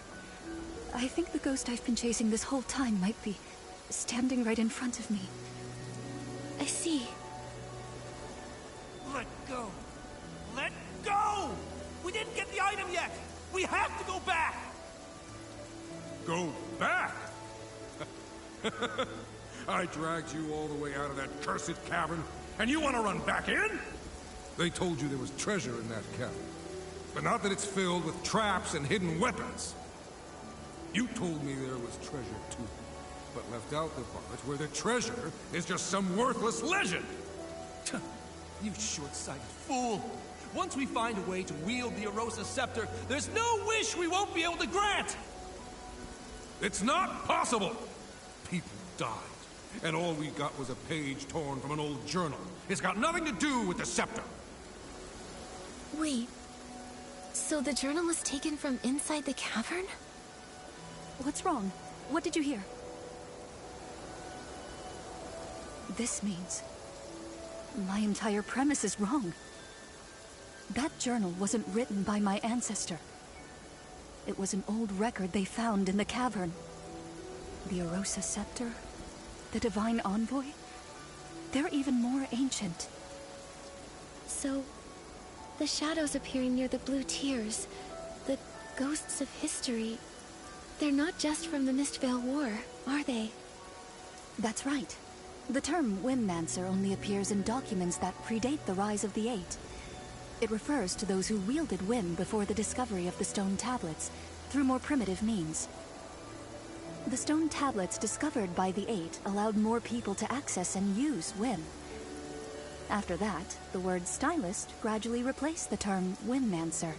I think the ghost I've been chasing this whole time might be standing right in front of me. I see. Let go! Let go! We didn't get the item yet! We have to go back! Go back? I dragged you all the way out of that cursed cavern, and you want to run back in? They told you there was treasure in that cavern, but not that it's filled with traps and hidden weapons. You told me there was treasure too, but left out the part where the treasure is just some worthless legend. You short-sighted fool! Once we find a way to wield the Arosa Scepter, there's no wish we won't be able to grant! It's not possible! People died, and all we got was a page torn from an old journal. It's got nothing to do with the scepter. Wait. So the journal was taken from inside the cavern? What's wrong? What did you hear? This means my entire premise is wrong. That journal wasn't written by my ancestor. It was an old record they found in the cavern. The Arosa Scepter, the Divine Envoy, they're even more ancient. So, the shadows appearing near the blue tears, the ghosts of history, they're not just from the Mistvale War, are they? That's right. The term Whimmancer only appears in documents that predate the rise of the Eight. It refers to those who wielded Whim before the discovery of the stone tablets, through more primitive means. The stone tablets discovered by the Eight allowed more people to access and use Whim. After that, the word stylist gradually replaced the term Whimmancer.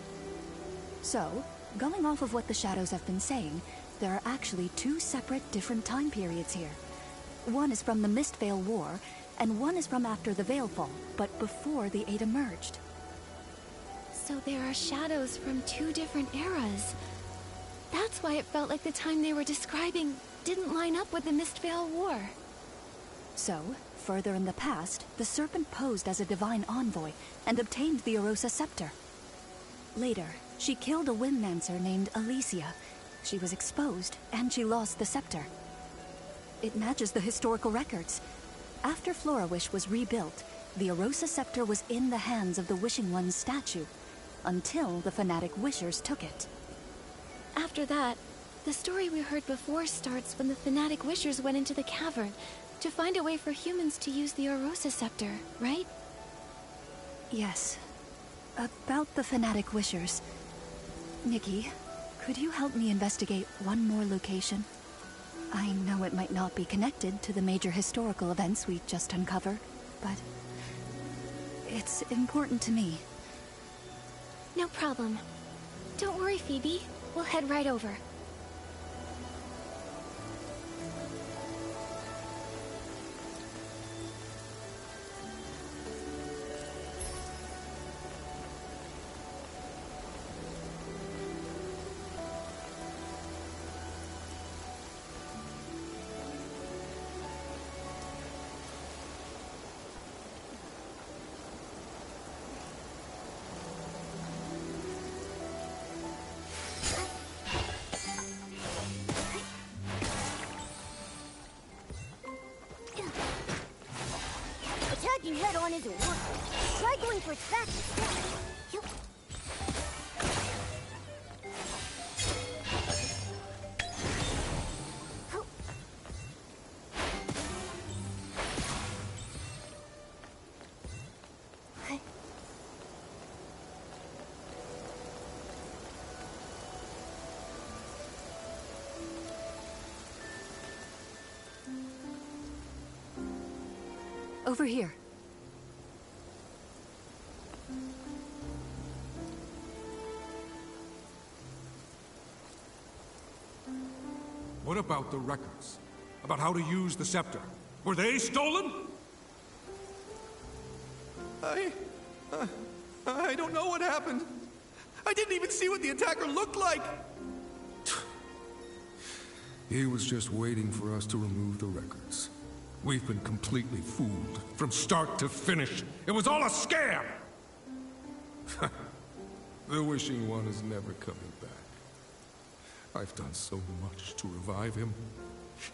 So, going off of what the shadows have been saying, there are actually two separate different time periods here. One is from the Mistvale War, and one is from after the Veilfall, but before the Eight emerged. So there are shadows from two different eras. That's why it felt like the time they were describing didn't line up with the Mistvale War. So, further in the past, the Serpent posed as a divine envoy and obtained the Arosa Scepter. Later, she killed a Whimmancer named Alicia. She was exposed, and she lost the scepter. It matches the historical records. After Florawish was rebuilt, the Arosa Scepter was in the hands of the Wishing One's statue, until the fanatic Wishers took it. After that, the story we heard before starts when the fanatic Wishers went into the cavern to find a way for humans to use the Arosa Scepter, right? Yes. About the fanatic Wishers. Nikki, could you help me investigate one more location? I know it might not be connected to the major historical events we just uncovered, but it's important to me. No problem. Don't worry, Phoebe. We'll head right over. Attacking head-on isn't working. Try going for its back instead. Yup. Over here. What about the records? About how to use the scepter? Were they stolen? I don't know what happened. I didn't even see what the attacker looked like. He was just waiting for us to remove the records. We've been completely fooled, from start to finish. It was all a scam! The Wishing One is never coming back. I've done so much to revive him.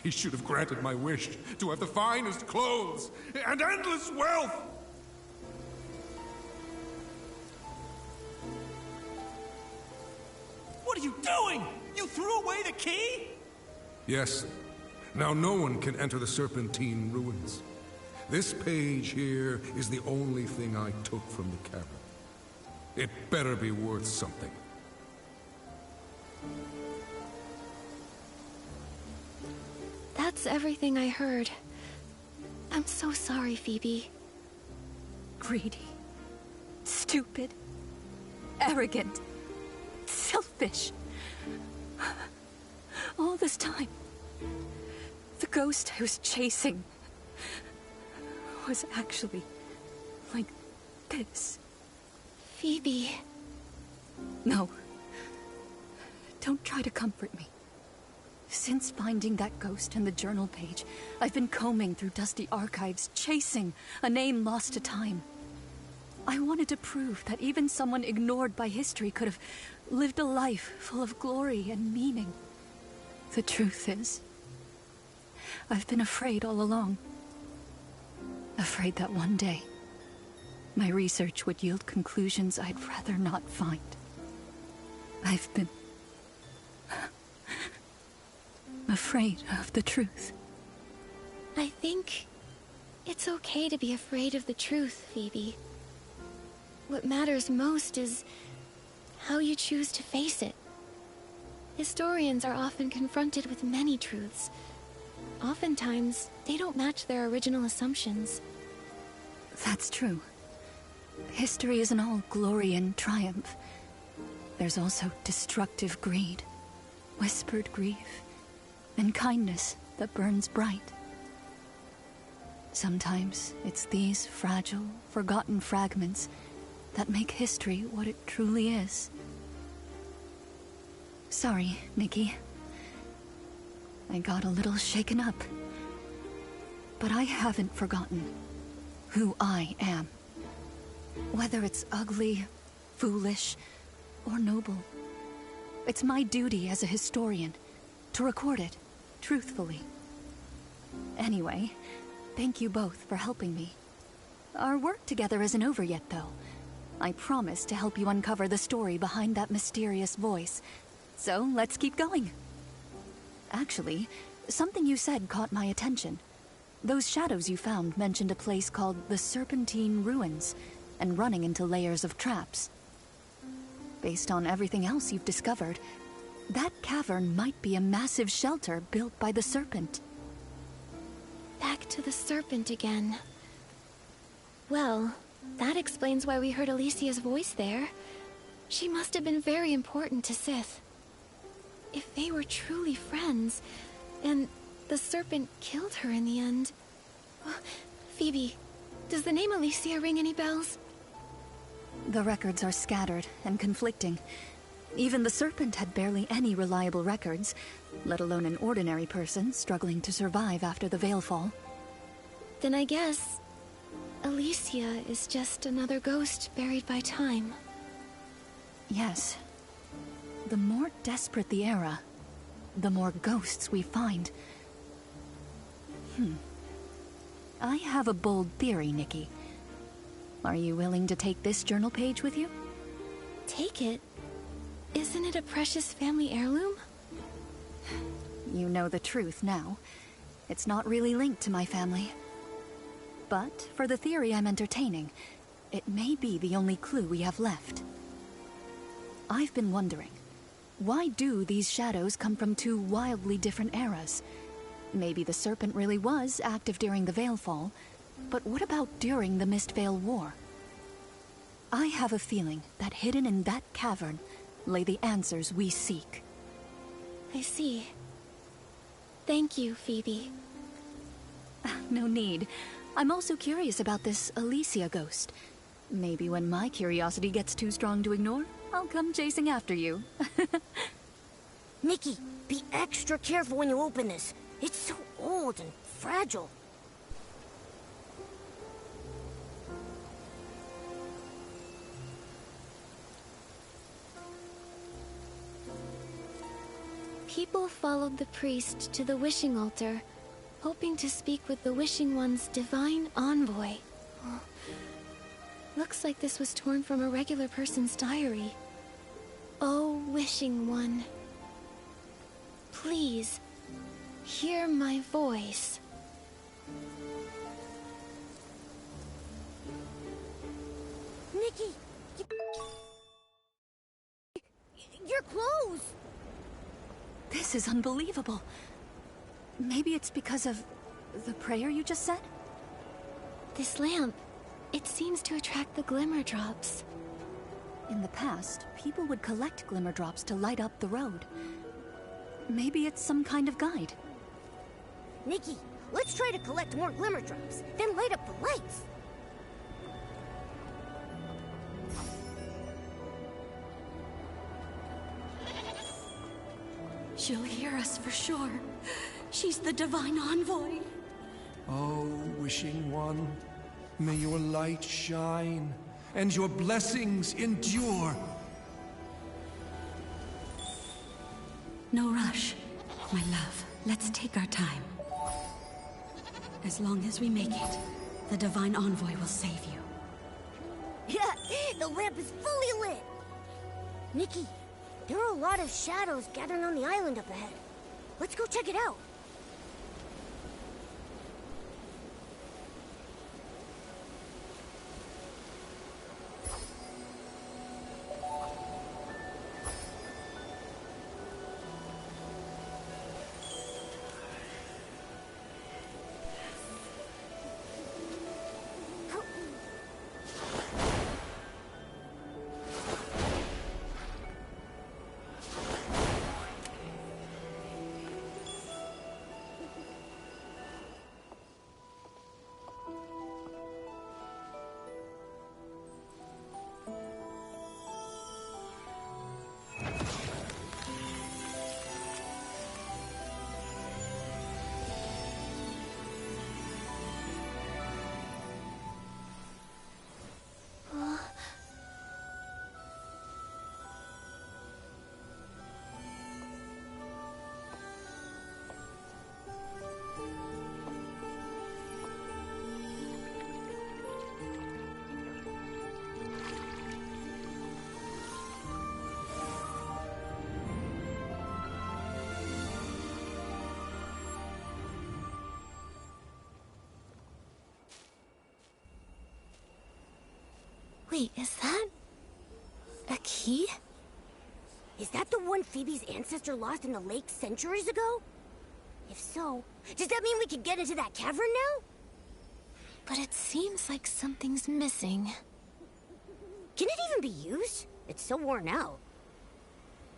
He should have granted my wish to have the finest clothes and endless wealth! What are you doing? You threw away the key? Yes. Now no one can enter the Serpentine ruins. This page here is the only thing I took from the cavern. It better be worth something. That's everything I heard. I'm so sorry, Phoebe. Greedy. Stupid. Arrogant. Selfish. All this time, the ghost I was chasing was actually like this. Phoebe. No. Don't try to comfort me. Since finding that ghost in the journal page, I've been combing through dusty archives, chasing a name lost to time. I wanted to prove that even someone ignored by history could have lived a life full of glory and meaning. The truth is, I've been afraid all along. Afraid that one day, My research would yield conclusions I'd rather not find. I've been afraid of the truth. I think it's okay to be afraid of the truth, Phoebe. What matters most is how you choose to face it. Historians are often confronted with many truths. Oftentimes, they don't match their original assumptions. That's true. History isn't all glory and triumph. There's also destructive greed, whispered grief, and kindness that burns bright. Sometimes it's these fragile, forgotten fragments that make history what it truly is. Sorry, Nikki. I got a little shaken up. But I haven't forgotten who I am. Whether it's ugly, foolish, or noble, it's my duty as a historian to record it truthfully. Anyway, thank you both for helping me. Our work together isn't over yet, though. I promise to help you uncover the story behind that mysterious voice. So, let's keep going. Actually, something you said caught my attention. Those shadows you found mentioned a place called the Serpentine Ruins, and running into layers of traps. Based on everything else you've discovered, that cavern might be a massive shelter built by the Serpent. Back to the Serpent again. Well, that explains why we heard Alicia's voice there. She must have been very important to Sith. If they were truly friends, and the Serpent killed her in the end... Phoebe, does the name Alicia ring any bells? The records are scattered and conflicting. Even the Serpent had barely any reliable records, let alone an ordinary person struggling to survive after the Veilfall. Then I guess Alicia is just another ghost buried by time. Yes. The more desperate the era, the more ghosts we find. I have a bold theory, Nikki. Are you willing to take this journal page with you? Take it? Isn't it a precious family heirloom? You know the truth now. It's not really linked to my family. But for the theory I'm entertaining, it may be the only clue we have left. I've been wondering, why do these shadows come from two wildly different eras? Maybe the Serpent really was active during the Veilfall, but what about during the Mistveil War? I have a feeling that hidden in that cavern lay the answers we seek. I see. Thank you, Phoebe. No need. I'm also curious about this Alicia ghost. Maybe when my curiosity gets too strong to ignore, I'll come chasing after you. Nikki, be extra careful when you open this. It's so old and fragile. People followed the priest to the wishing altar, hoping to speak with the Wishing One's divine envoy. Looks like this was torn from a regular person's diary. Oh, Wishing One, please, hear my voice. Nikki! Your clothes! This is unbelievable. Maybe it's because of the prayer you just said? This lamp, it seems to attract the glimmer drops. In the past, people would collect glimmer drops to light up the road. Maybe it's some kind of guide. Nikki, let's try to collect more glimmer drops, then light up the lights. She'll hear us for sure. She's the divine envoy. Oh, Wishing One, may your light shine and your blessings endure. No rush, my love. Let's take our time. As long as we make it, the divine envoy will save you. The lamp is fully lit! Nikki, there are a lot of shadows gathering on the island up ahead. Let's go check it out. Wait, is that a key? Is that the one Phoebe's ancestor lost in the lake centuries ago? If so, does that mean we can get into that cavern now? But it seems like something's missing. Can it even be used? It's so worn out.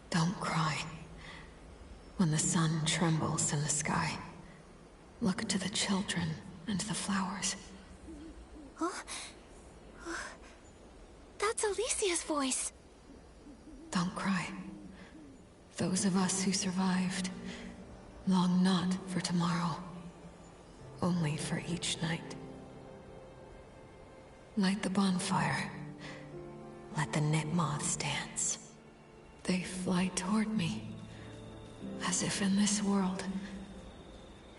Don't cry. When the sun trembles in the sky, look to the children and the flowers. Huh? That's Alicia's voice. Don't cry. Those of us who survived long not for tomorrow, only for each night. Light the bonfire. Let the knit moths dance. They fly toward me, as if in this world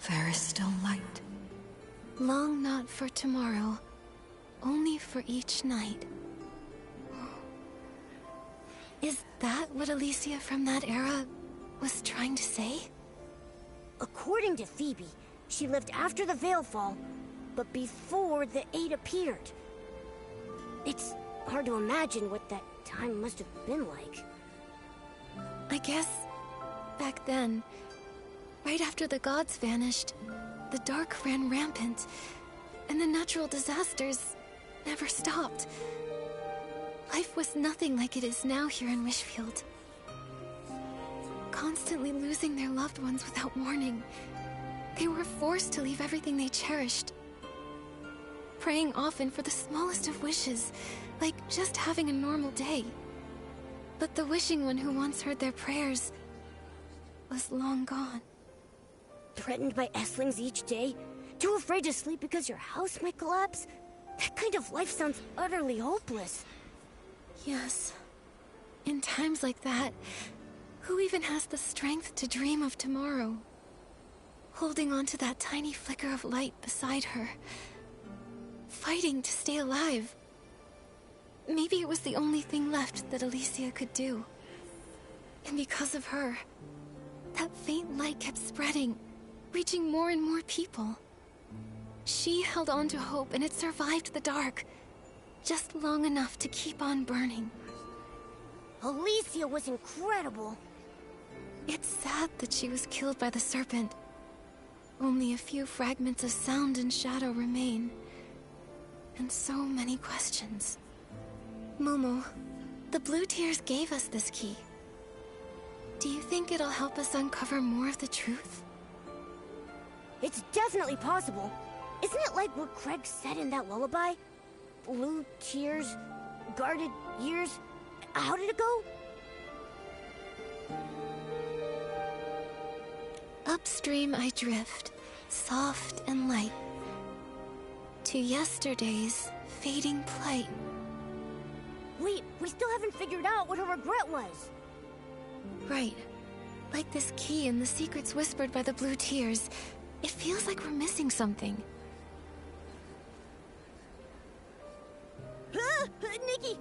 there is still light. Long not for tomorrow, only for each night. Is that what Alicia from that era was trying to say? According to Phoebe, she lived after the Veilfall, but before the Eight appeared. It's hard to imagine what that time must have been like. I guess back then, right after the gods vanished, the dark ran rampant, and the natural disasters never stopped. Life was nothing like it is now here in Wishfield. Constantly losing their loved ones without warning, they were forced to leave everything they cherished. Praying often for the smallest of wishes, like just having a normal day. But the wishing one who once heard their prayers was long gone. Threatened by Esslings each day? Too afraid to sleep because your house might collapse? That kind of life sounds utterly hopeless. Yes. In times like that, who even has the strength to dream of tomorrow? Holding on to that tiny flicker of light beside her. Fighting to stay alive. Maybe it was the only thing left that Alicia could do. And because of her, that faint light kept spreading, reaching more and more people. She held on to hope and it survived the dark. Just long enough to keep on burning. Alicia was incredible. It's sad that she was killed by the serpent. Only a few fragments of sound and shadow remain. And so many questions. Momo, the Blue Tears gave us this key. Do you think it'll help us uncover more of the truth? It's definitely possible. Isn't it like what Craig said in that lullaby? Blue tears, guarded years. How did it go? Upstream I drift, soft and light, to yesterday's fading plight. Wait, we still haven't figured out what her regret was. Right. Like this key and the secrets whispered by the Blue Tears. It feels like we're missing something. Nikki,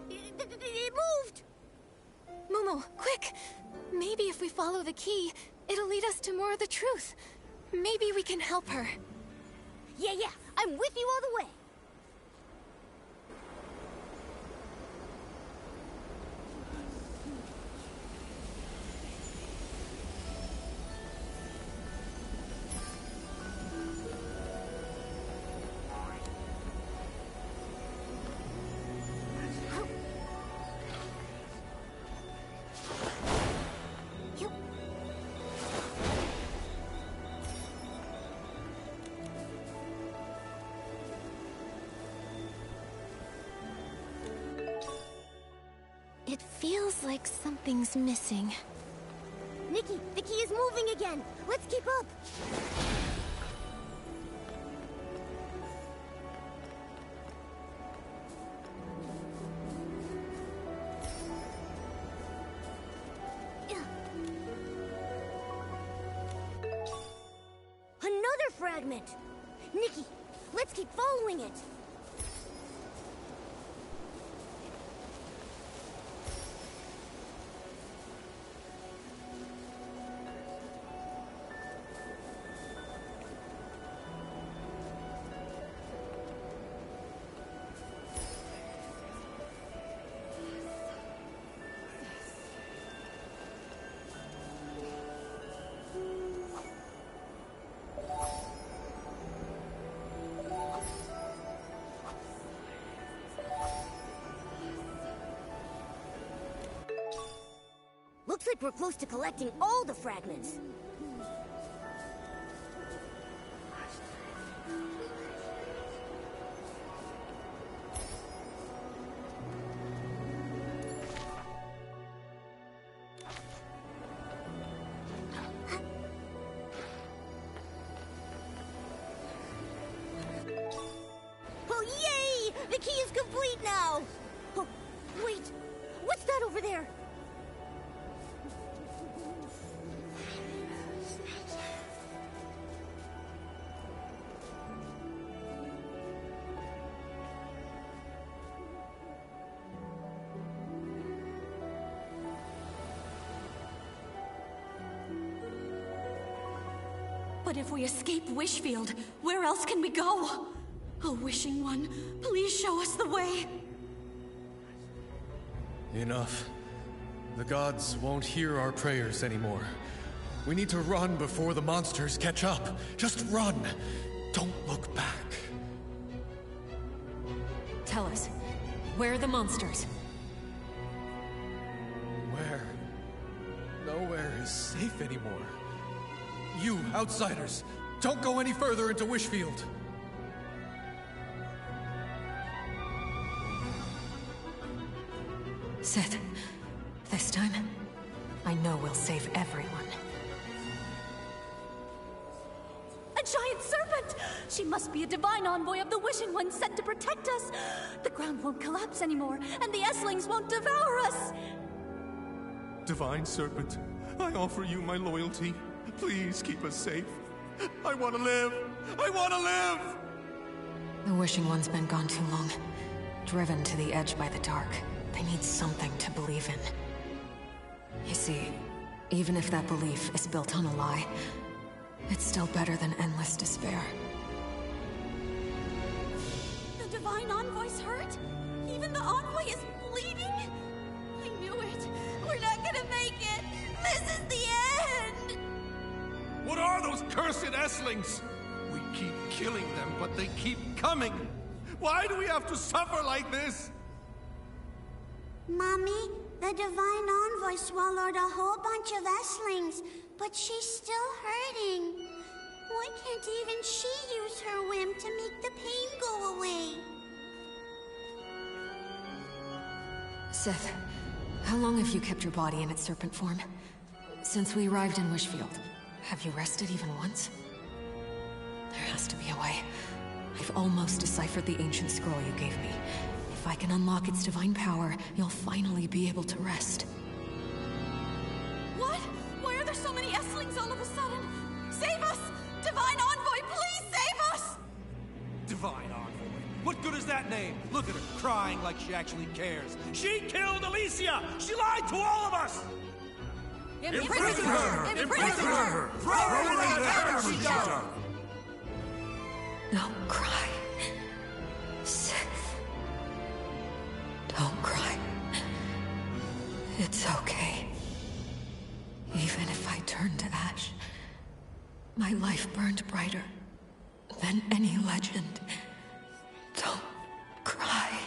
follow the key, it'll lead us to more of the truth. Maybe we can help her. Yeah, I'm with you all the way. It feels like something's missing. Nikki, the key is moving again. Let's keep up. Another fragment. Nikki, let's keep following it. Looks like we're close to collecting all the fragments. Oh, yay! The key is complete now! Oh, wait! What's that over there? But if we escape Wishfield, where else can we go? Oh, Wishing One, please show us the way. Enough. The gods won't hear our prayers anymore. We need to run before the monsters catch up. Just run. Don't look back. Tell us, where are the monsters? Where? Nowhere is safe anymore. You, outsiders, don't go any further into Wishfield. Sith, this time, I know we'll save everyone. A giant serpent! She must be a divine envoy of the Wishing One sent to protect us. The ground won't collapse anymore, and the Esslings won't devour us. Divine Serpent, I offer you my loyalty. Please keep us safe. I want to live! I want to live! The Wishing One's been gone too long. Driven to the edge by the dark. They need something to believe in. You see, even if that belief is built on a lie, it's still better than endless despair. The Divine Envoy's hurt? Even the Envoy is bleeding? I knew it. We're not gonna make it. This is the end! What are those cursed Esslings? We keep killing them, but they keep coming. Why do we have to suffer like this? Mommy, the Divine Envoy swallowed a whole bunch of Esslings, but she's still hurting. Why can't even she use her whim to make the pain go away? Sith, how long have you kept your body in its serpent form? Since we arrived in Wishfield, have you rested even once? There has to be a way. I've almost deciphered the ancient scroll you gave me. If I can unlock its divine power, you'll finally be able to rest. What? Why are there so many Esslings all of a sudden? Save us! Divine Envoy, please save us! Divine Envoy. What good is that name? Look at her, crying like she actually cares. She killed Alicia! She lied to all of us! Imprison her! Imprison her! Throw her in that energy shelter! Don't cry. Sith. Don't cry. It's okay. Even if I turn to ash, my life burned brighter than any legend. Don't cry.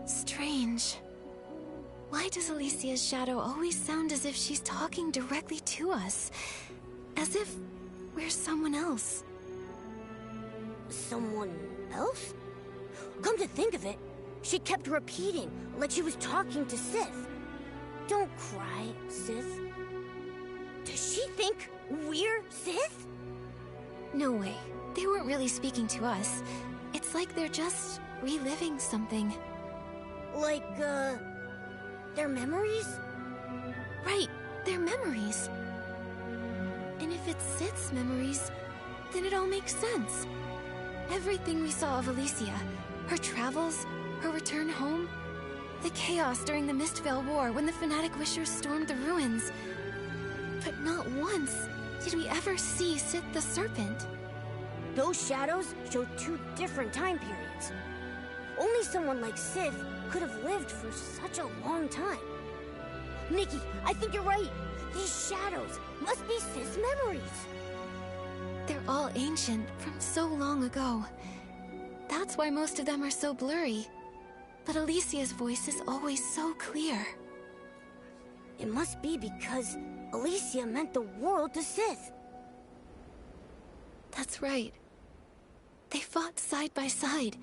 Strange. Why does Alicia's shadow always sound as if she's talking directly to us? As if we're someone else. Someone else? Come to think of it, she kept repeating, like she was talking to Sith. Don't cry, Sith. Does she think we're Sith? No way. They weren't really speaking to us. It's like they're just reliving something. Like, their memories? Right, their memories. And if it's Sith's memories, then it all makes sense. Everything we saw of Alicia, her travels, her return home, the chaos during the Mistvale War when the Fanatic Wishers stormed the ruins. But not once did we ever see Sith the Serpent. Those shadows show two different time periods. Only someone like Sith could have lived for such a long time. Nikki, I think you're right. These shadows must be Sith's memories. They're all ancient from so long ago. That's why most of them are so blurry. But Alicia's voice is always so clear. It must be because Alicia meant the world to Sith. That's right. They fought side by side,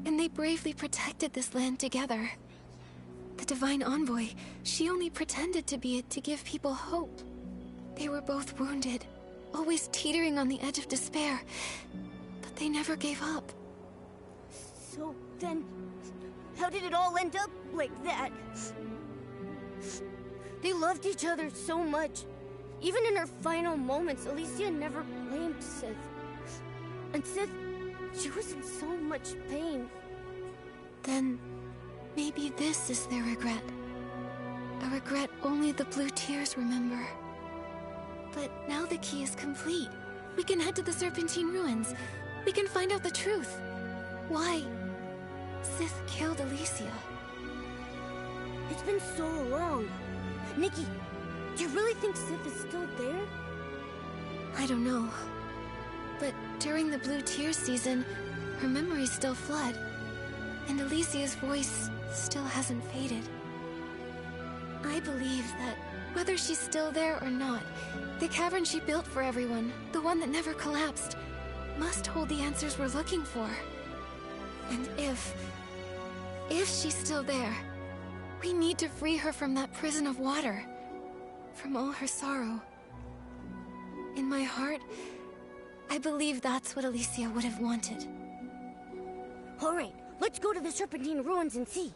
and they bravely protected this land together. The Divine Envoy, she only pretended to be it to give people hope. They were both wounded, always teetering on the edge of despair, but they never gave up. So then, how did it all end up like that? They loved each other so much. Even in her final moments, Alicia never blamed Sith. And Sith, she was in so much pain. Then, maybe this is their regret. A regret only the blue tears remember. But now the key is complete. We can head to the Serpentine Ruins. We can find out the truth. Why Sith killed Alicia. It's been so long. Nikki, do you really think Sith is still there? I don't know. But during the Blue Tears season, her memories still flood. And Alicia's voice still hasn't faded. I believe that whether she's still there or not, the cavern she built for everyone, the one that never collapsed, must hold the answers we're looking for. And if she's still there, we need to free her from that prison of water, from all her sorrow. In my heart, I believe that's what Alicia would have wanted. All right, let's go to the Serpentine Ruins and see.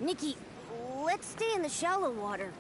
Nikki, let's stay in the shallow water.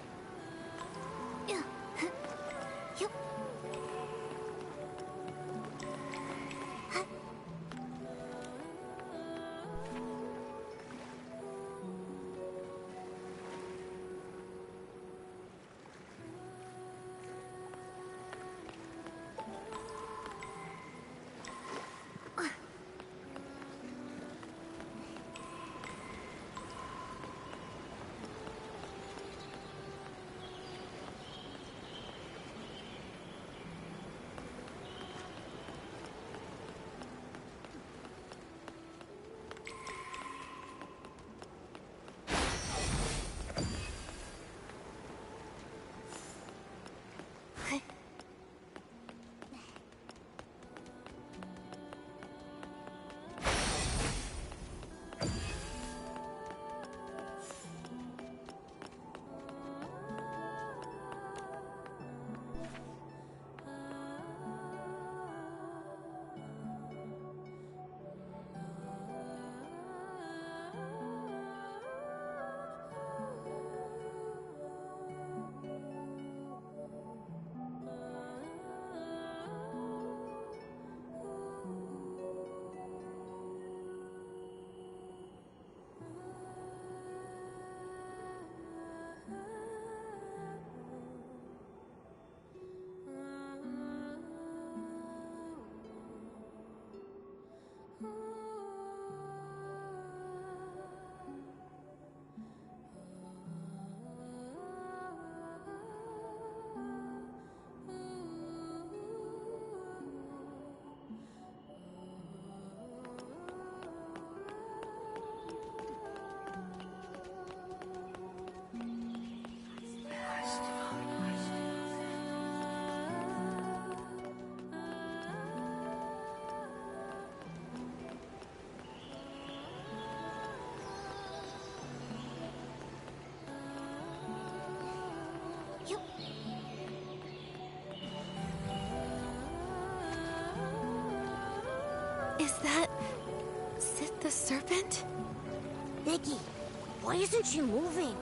Is that... Sith the Serpent? Nikki, why isn't she moving?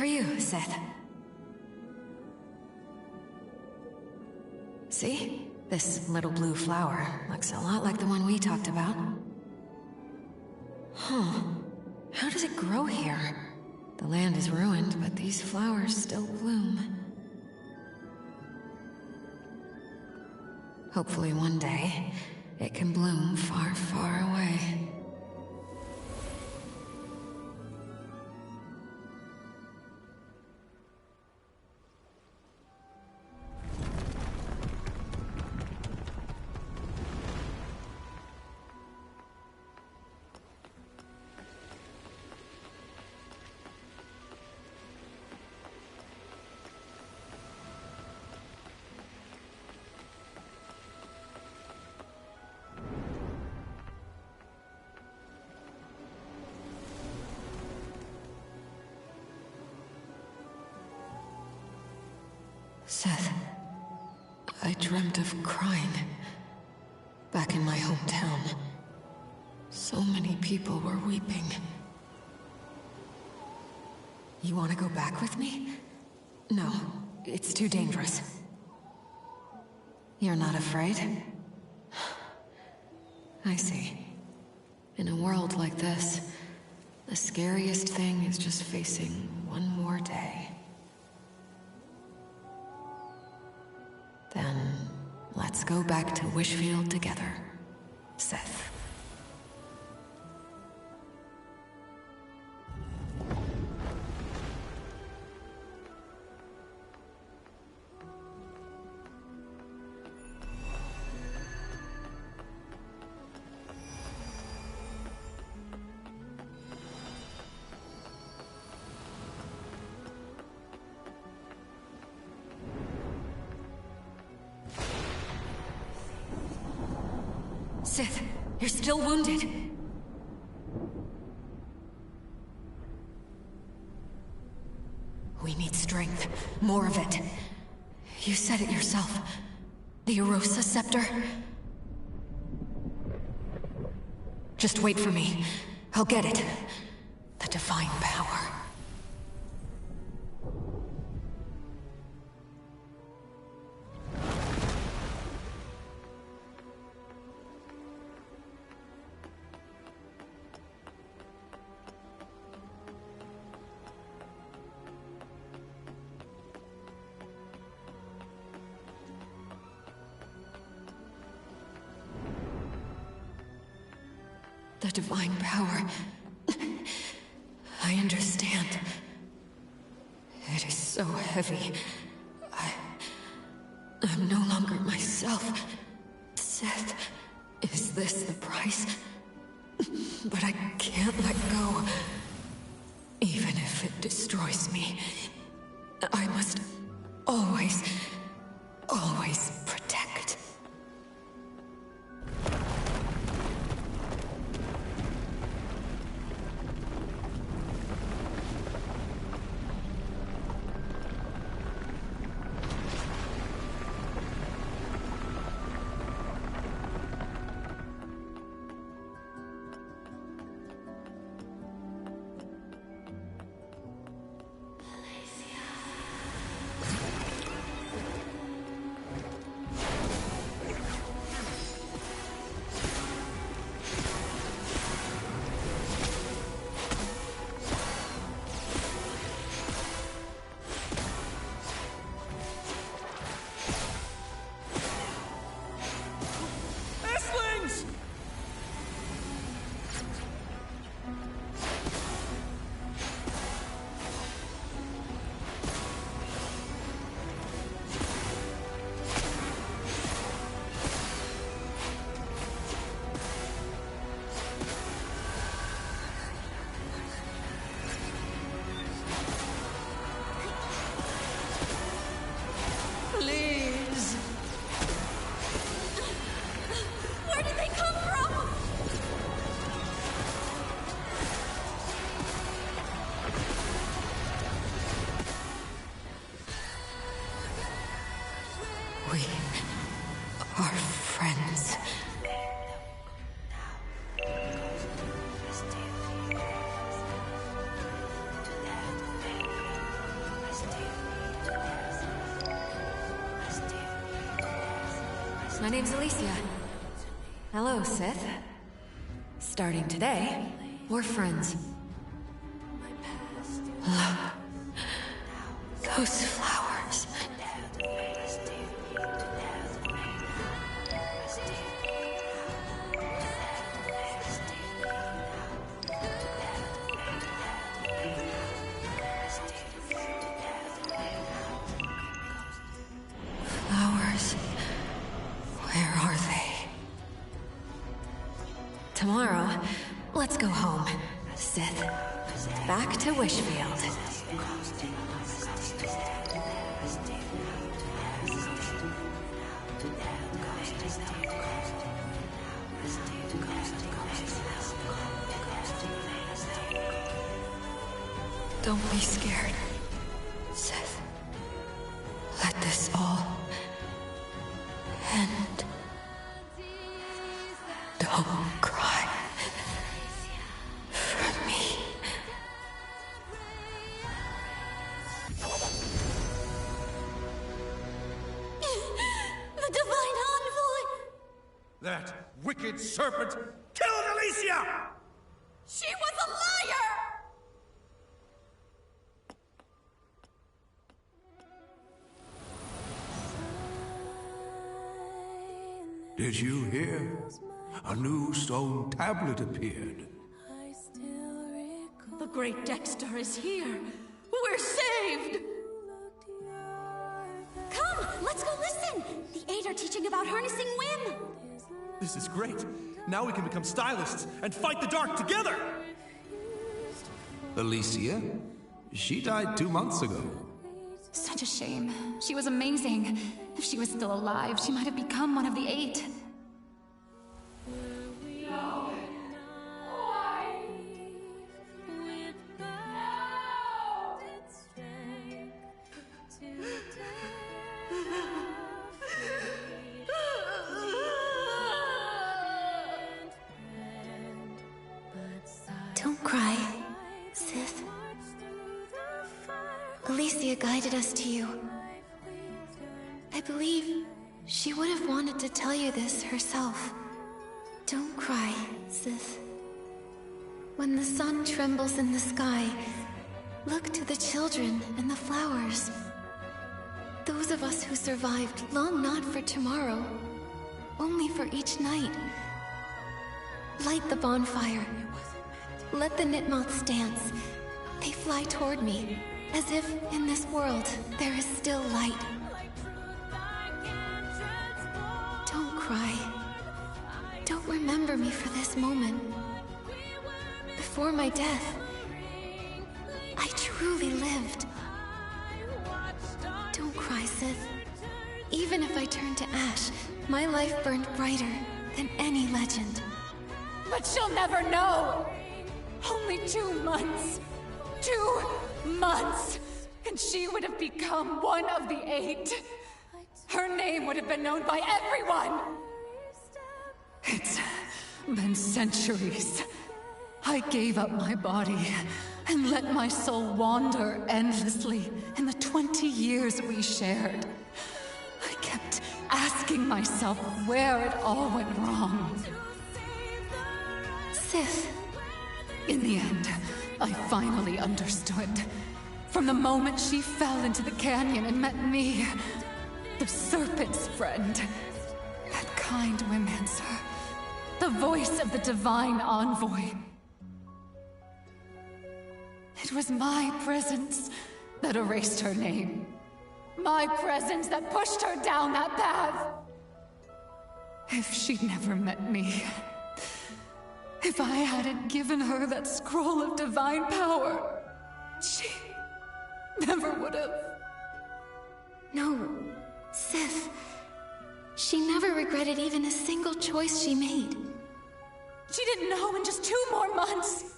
For you, Seth. See? This little blue flower looks a lot like the one we talked about. Huh. How does it grow here? The land is ruined, but these flowers still bloom. Hopefully one day, it can bloom far, far away. Seth, I dreamt of crying. Back in my hometown. So many people were weeping. You want to go back with me? No, it's too dangerous. You're not afraid? I see. In a world like this, the scariest thing is just facing one more day. Then, let's go back to Wishfield together, Seth. Sith, you're still wounded. We need strength. More of it. You said it yourself. The Erosa Scepter? Just wait for me. I'll get it. The Divine Power. The Divine Power. I understand. It is so heavy. I'm no longer myself. Seth, is this the price? But I can't let go. Even if it destroys me, I must always, always protect. We are friends. My name's Alicia. Hello, Sith. Starting today, we're friends. Love. Those flowers. Flowers. Where are they? Tomorrow, let's go home, Sith. Back to Wishfield. Don't be scared, Sith. Let this Don't cry for me. The Divine Envoy! That wicked serpent killed Alicia! She was a liar! Did you hear? A new stone tablet appeared. The great Dexter is here. We're saved! Come, let's go listen! The Eight are teaching about harnessing whim. This is great. Now we can become stylists and fight the dark together! Alicia? She died 2 months ago. Such a shame. She was amazing. If she was still alive, she might have become one of the Eight. Don't cry, Sith. Alicia guided us to you. I believe she would have wanted to tell you this herself. Don't cry, Sith. When the sun trembles in the sky, look to the children and the flowers. Those of us who survived long not for tomorrow, only for each night. Light the bonfire. Let the Nitmoths dance. They fly toward me, as if in this world there is still light. Don't cry. Don't remember me for this moment. Before my death, I truly lived. Don't cry, Sith. Even if I turned to ash, my life burned brighter than any legend. But she'll never know! Only 2 months. 2 months! And she would have become one of the Eight. Her name would have been known by everyone! It's been centuries. I gave up my body and let my soul wander endlessly in the 20 years we shared. I kept asking myself where it all went wrong. Sith. In the end, I finally understood. From the moment she fell into the canyon and met me, the Serpent's friend, that kind Whimmancer, the voice of the Divine Envoy. It was my presence that erased her name. My presence that pushed her down that path. If she'd never met me, if I hadn't given her that scroll of divine power, she never would have. No, Sith. She never regretted even a single choice she made. She didn't know in just 2 more months.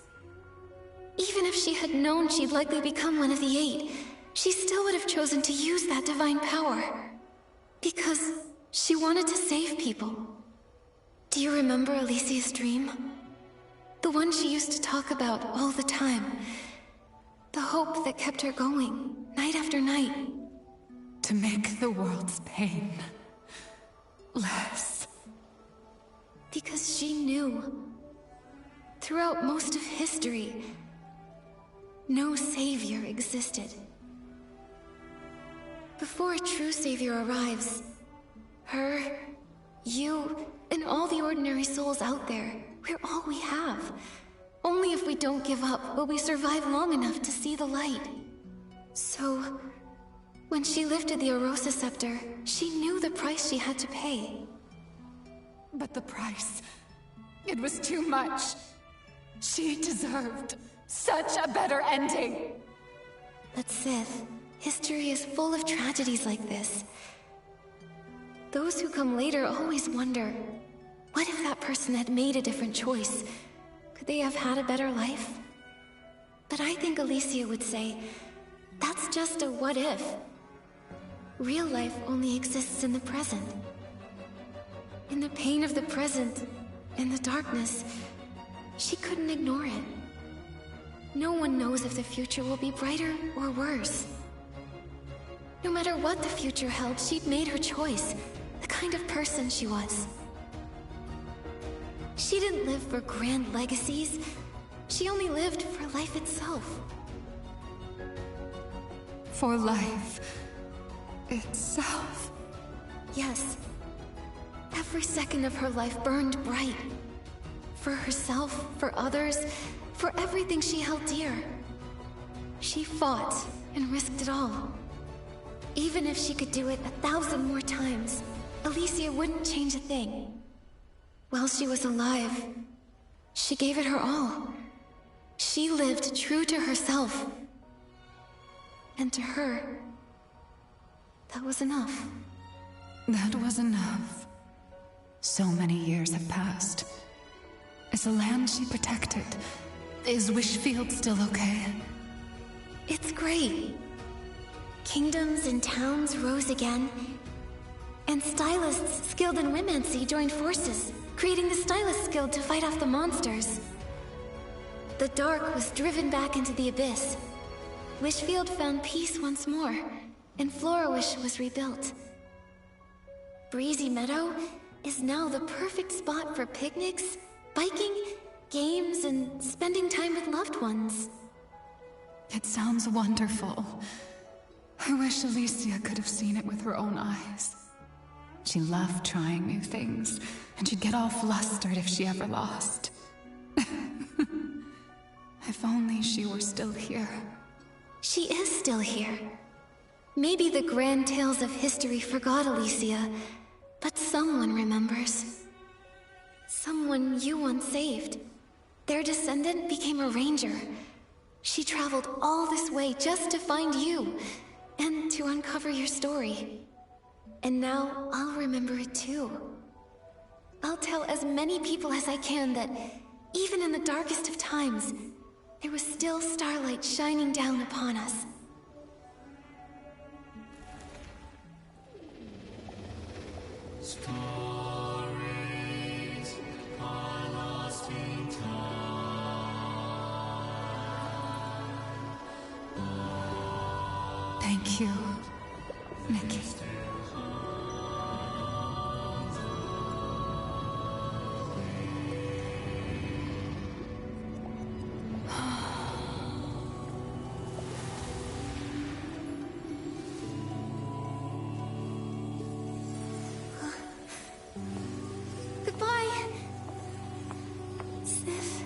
Even if she had known she'd likely become one of the Eight, she still would have chosen to use that divine power. Because she wanted to save people. Do you remember Alicia's dream? The one she used to talk about all the time. The hope that kept her going, night after night. To make the world's pain less. Because she knew, throughout most of history, no savior existed. Before a true savior arrives, her, you, and all the ordinary souls out there, we're all we have. Only if we don't give up will we survive long enough to see the light. So, when she lifted the Arosa Scepter, she knew the price she had to pay. But the price, it was too much. She deserved such a better ending. But Sith, history is full of tragedies like this. Those who come later always wonder, what if that person had made a different choice? Could they have had a better life? But I think Alicia would say, that's just a what if. Real life only exists in the present. In the pain of the present, In the darkness, she couldn't ignore it. No one knows if the future will be brighter or worse. No matter what the future held, she'd made her choice, the kind of person she was. She didn't live for grand legacies. She only lived for life itself. For life itself. Yes. Every second of her life burned bright. For herself, for others, for everything she held dear. She fought and risked it all. Even if she could do it 1,000 more times, Alicia wouldn't change a thing. While she was alive, she gave it her all. She lived true to herself. And to her, that was enough. That was enough. So many years have passed. Is the land she protected? Is Wishfield still okay? It's great. Kingdoms and towns rose again, and stylists skilled in Womancy joined forces, creating the Stylist Guild to fight off the monsters. The dark was driven back into the abyss. Wishfield found peace once more, and Florawish was rebuilt. Breezy Meadow is now the perfect spot for picnics, biking, games, and spending time with loved ones. It sounds wonderful. I wish Alicia could have seen it with her own eyes. She loved trying new things, and she'd get all flustered if she ever lost. If only she were still here. She is still here. Maybe the grand tales of history forgot Alicia, but someone remembers. Someone you once saved. Their descendant became a ranger. She traveled all this way just to find you, and to uncover your story. And now I'll remember it too. I'll tell as many people as I can that, even in the darkest of times, there was still starlight shining down upon us. Stories are lost in time. Thank you, Nikki. Goodbye, Sif.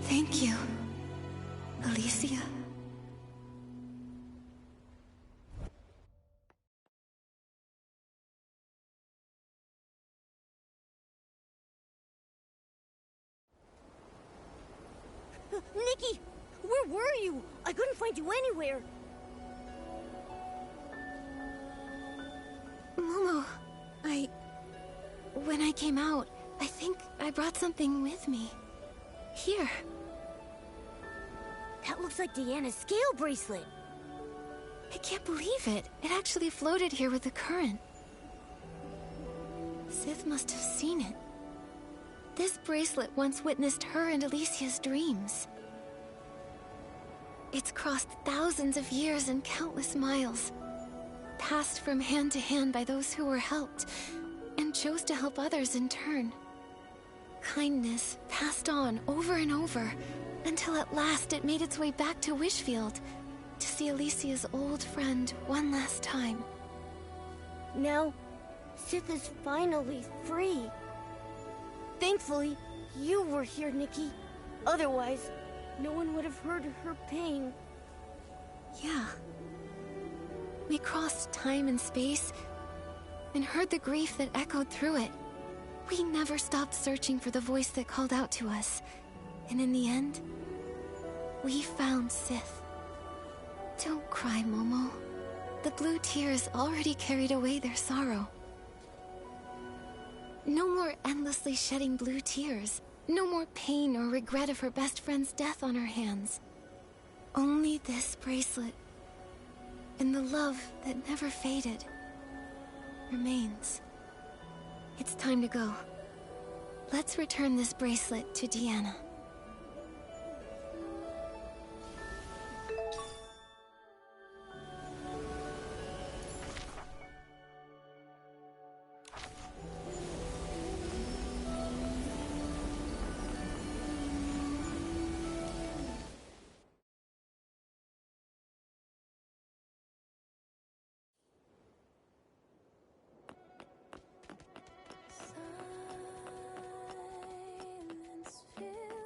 Thank you, Alicia. Nikki! Where were you? I couldn't find you anywhere. Momo, when I came out, I think I brought something with me. Here. That looks like Diana's scale bracelet. I can't believe it. It actually floated here with the current. Sith must have seen it. This bracelet once witnessed her and Alicia's dreams. It's crossed thousands of years and countless miles, passed from hand to hand by those who were helped, and chose to help others in turn. Kindness passed on over and over, until at last it made its way back to Wishfield, to see Alicia's old friend one last time. Now, Sith is finally free. Thankfully, you were here, Nikki. Otherwise, no one would have heard her pain. Yeah. We crossed time and space, and heard the grief that echoed through it. We never stopped searching for the voice that called out to us. And in the end, we found Sith. Don't cry, Momo. The blue tears already carried away their sorrow. No more endlessly shedding blue tears. No more pain or regret of her best friend's death on her hands. Only this bracelet, and the love that never faded, remains. It's time to go. Let's return this bracelet to Deanna. Silence fills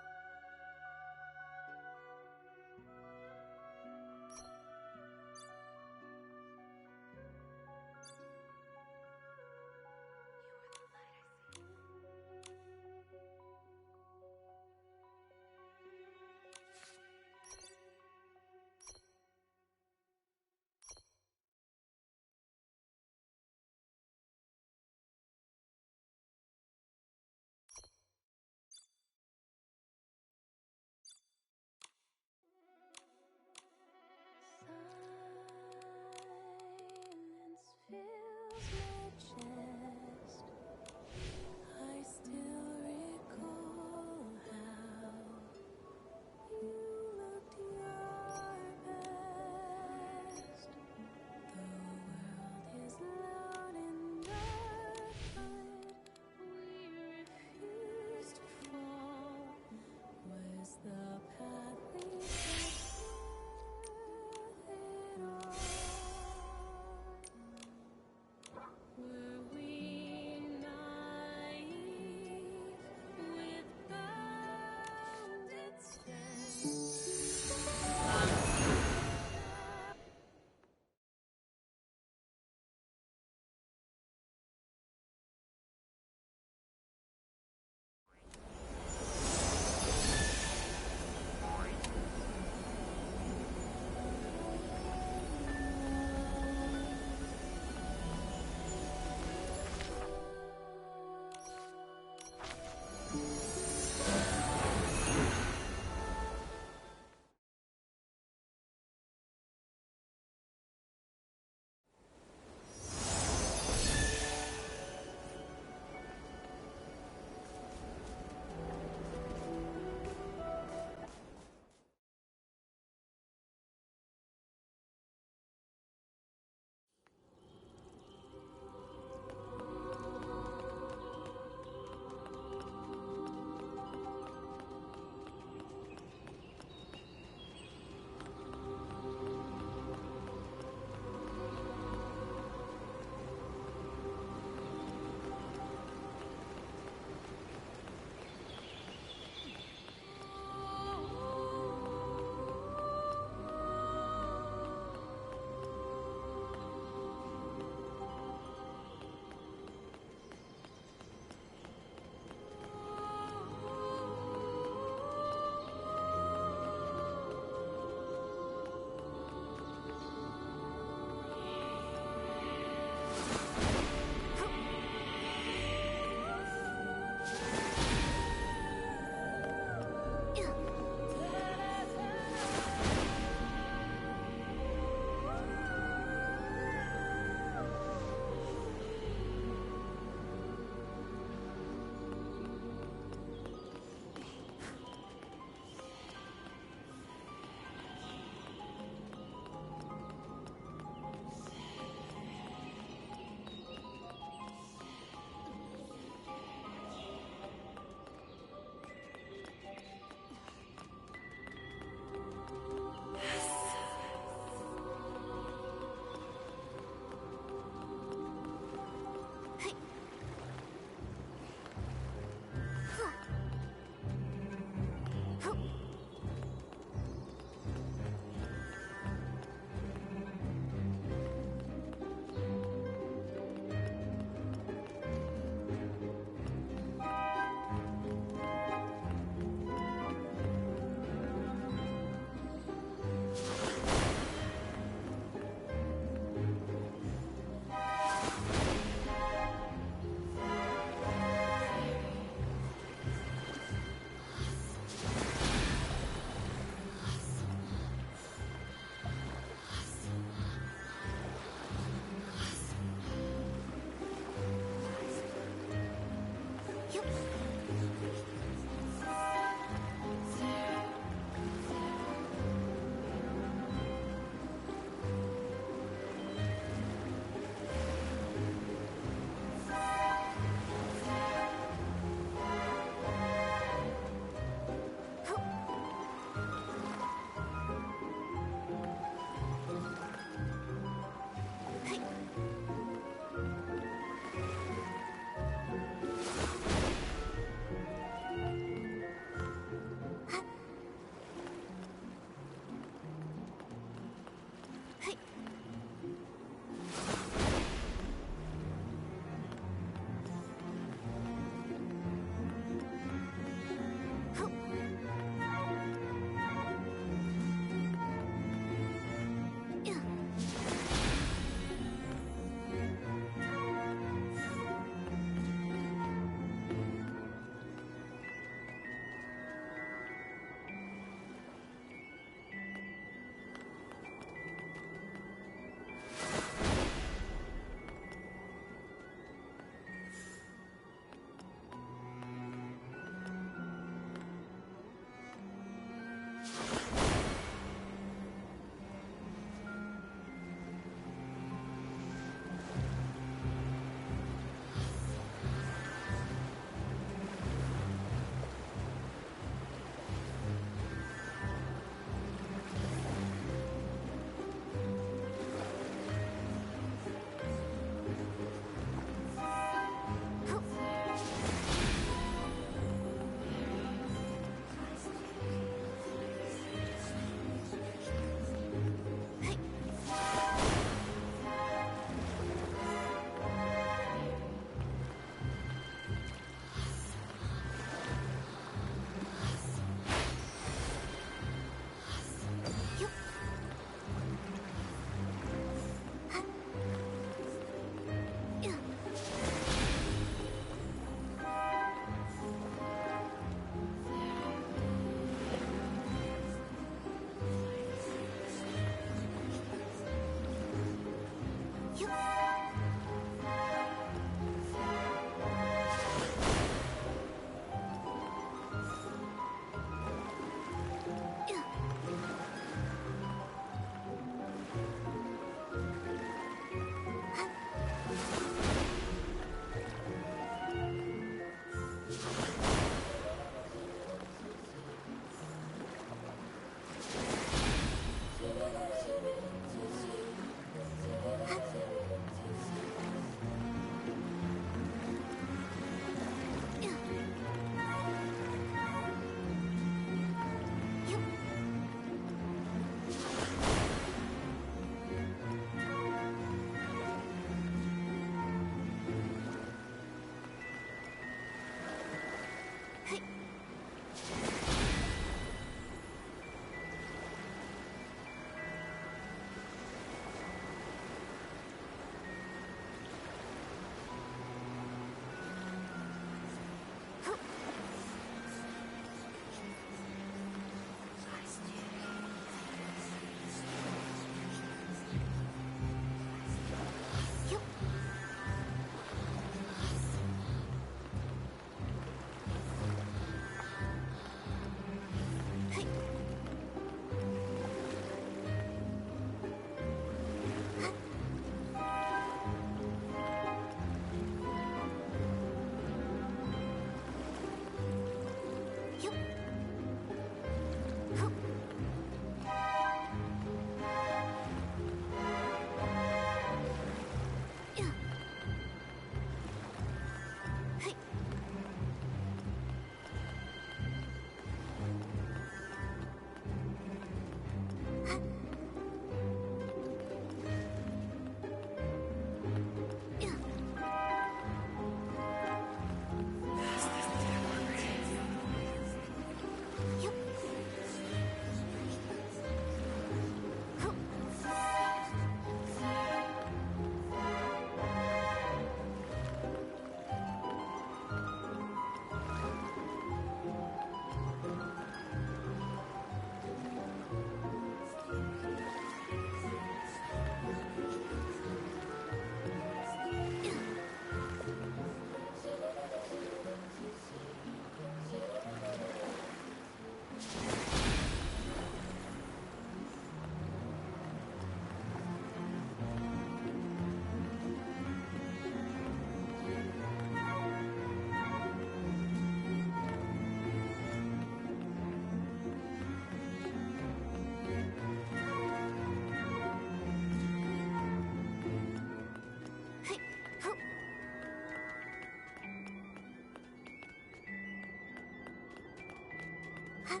Yep.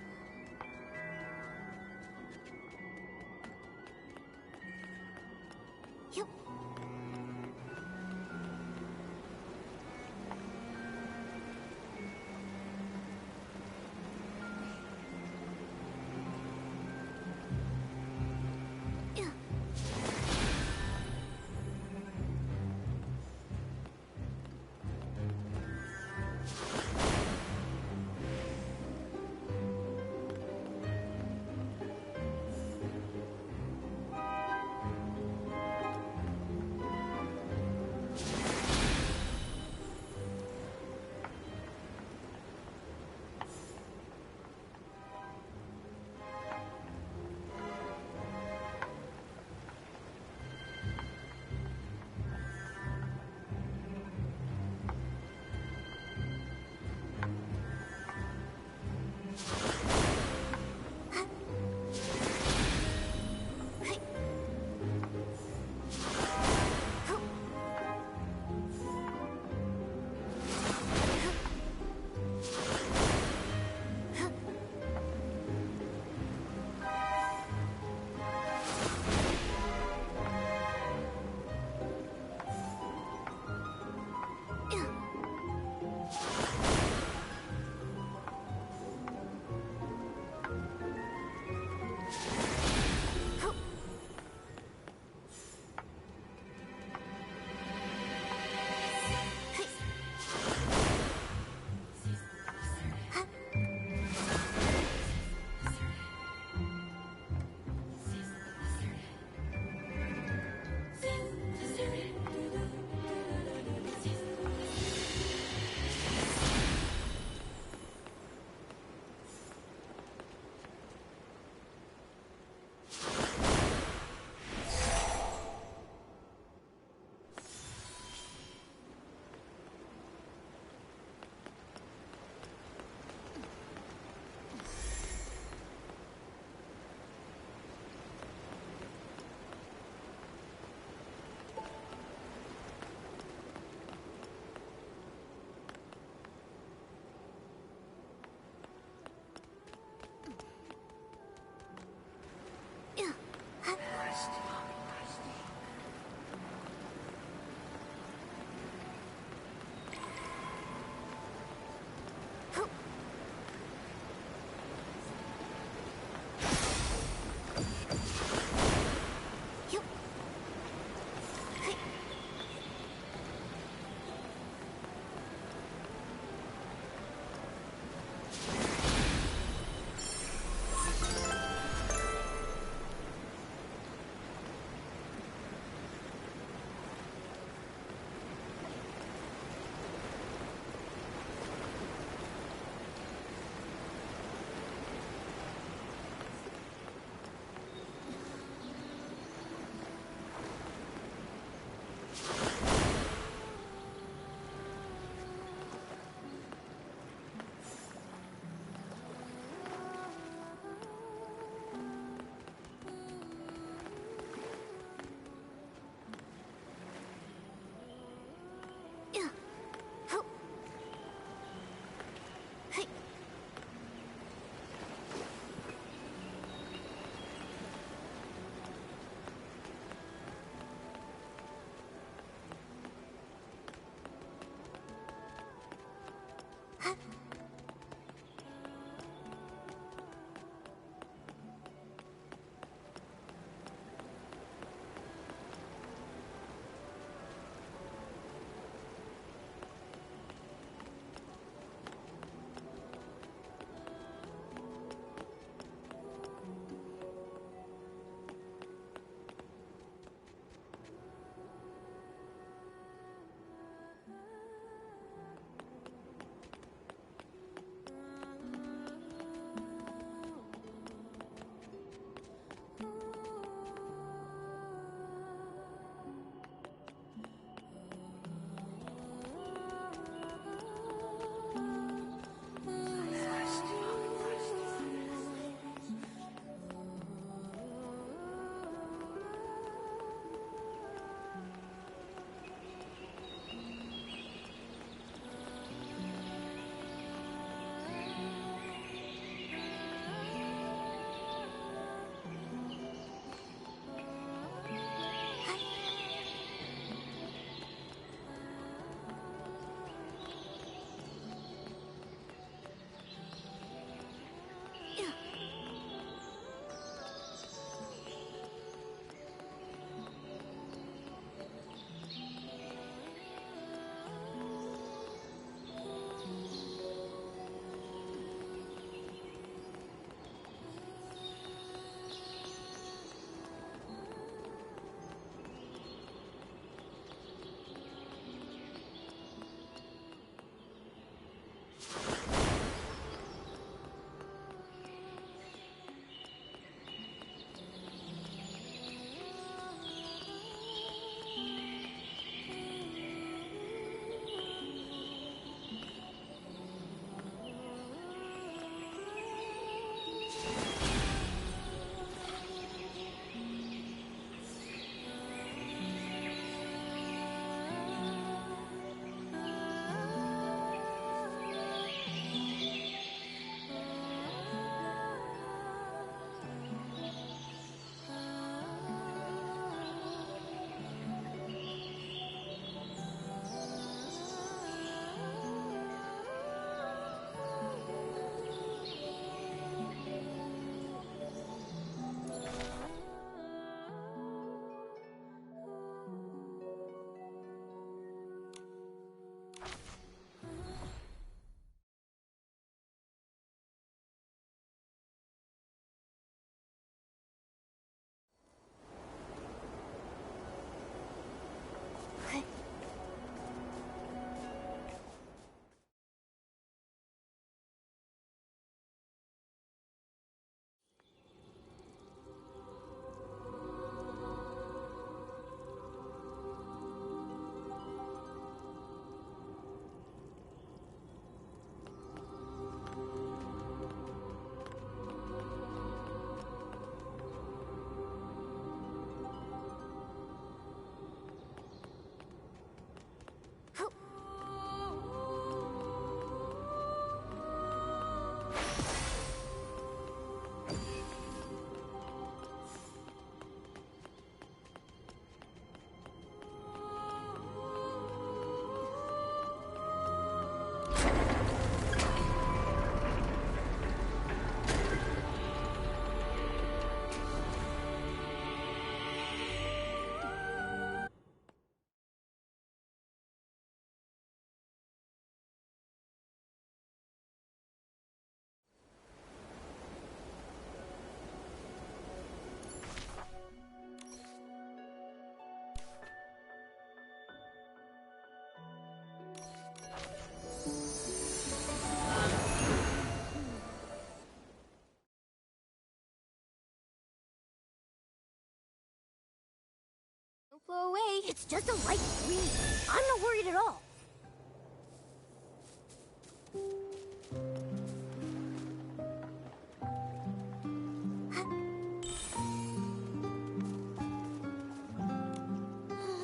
won't blow away. It's just a light breeze. I'm not worried at all.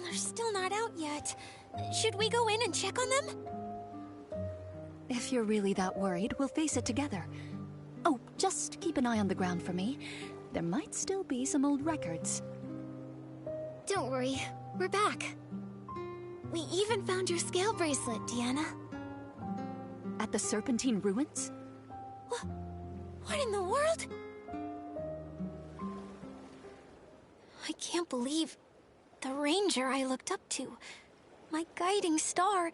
They're still not out yet. Should we go in and check on them? If you're really that worried, we'll face it together. Oh, just keep an eye on the ground for me. There might still be some old records. Don't worry, we're back. We even found your scale bracelet, Deanna. At the Serpentine Ruins? What in the world? I can't believe the ranger I looked up to, my guiding star,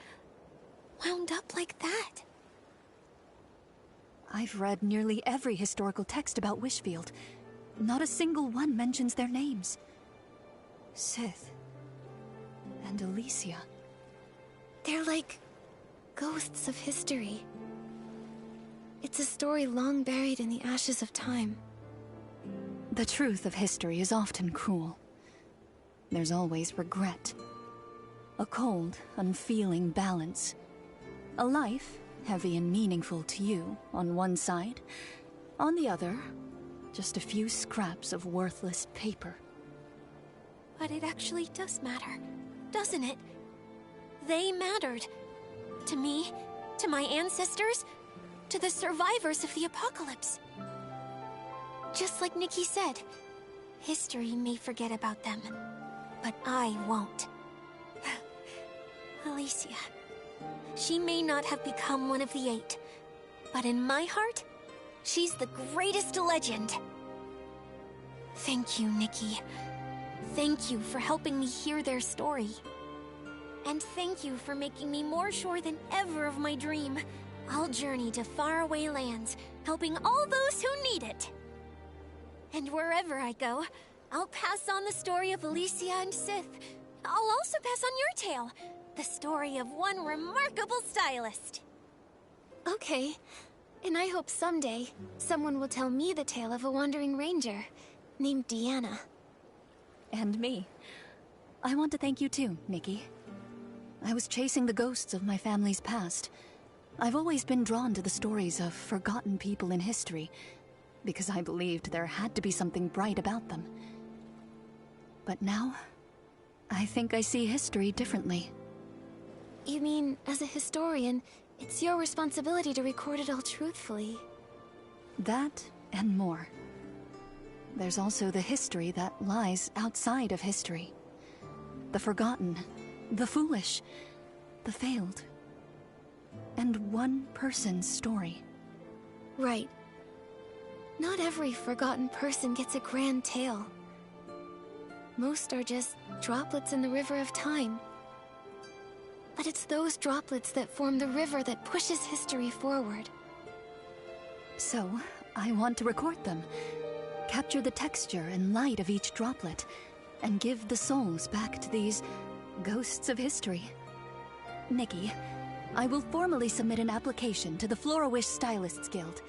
wound up like that. I've read nearly every historical text about Wishfield. Not a single one mentions their names. Sith and Alicia. They're like ghosts of history. It's a story long buried in the ashes of time. The truth of history is often cruel. There's always regret. A cold, unfeeling balance. A life, heavy and meaningful to you, on one side. On the other, just a few scraps of worthless paper. But it actually does matter, doesn't it? They mattered. To me, to my ancestors, to the survivors of the apocalypse. Just like Nikki said, history may forget about them, but I won't. Alicia. She may not have become one of the 8, but in my heart, she's the greatest legend. Thank you, Nikki. Thank you for helping me hear their story. And thank you for making me more sure than ever of my dream. I'll journey to faraway lands, helping all those who need it. And wherever I go, I'll pass on the story of Alicia and Sith. I'll also pass on your tale, the story of one remarkable stylist. Okay, and I hope someday someone will tell me the tale of a wandering ranger named Deanna. And me. I want to thank you too, Nikki. I was chasing the ghosts of my family's past. I've always been drawn to the stories of forgotten people in history, because I believed there had to be something bright about them. But now, I think I see history differently. You mean, as a historian, it's your responsibility to record it all truthfully? That and more. There's also the history that lies outside of history. The forgotten, the foolish, the failed. And one person's story. Right. Not every forgotten person gets a grand tale. Most are just droplets in the river of time. But it's those droplets that form the river that pushes history forward. So, I want to record them. Capture the texture and light of each droplet, and give the souls back to these ghosts of history. Nikki, I will formally submit an application to the Flora-Wish Stylists Guild.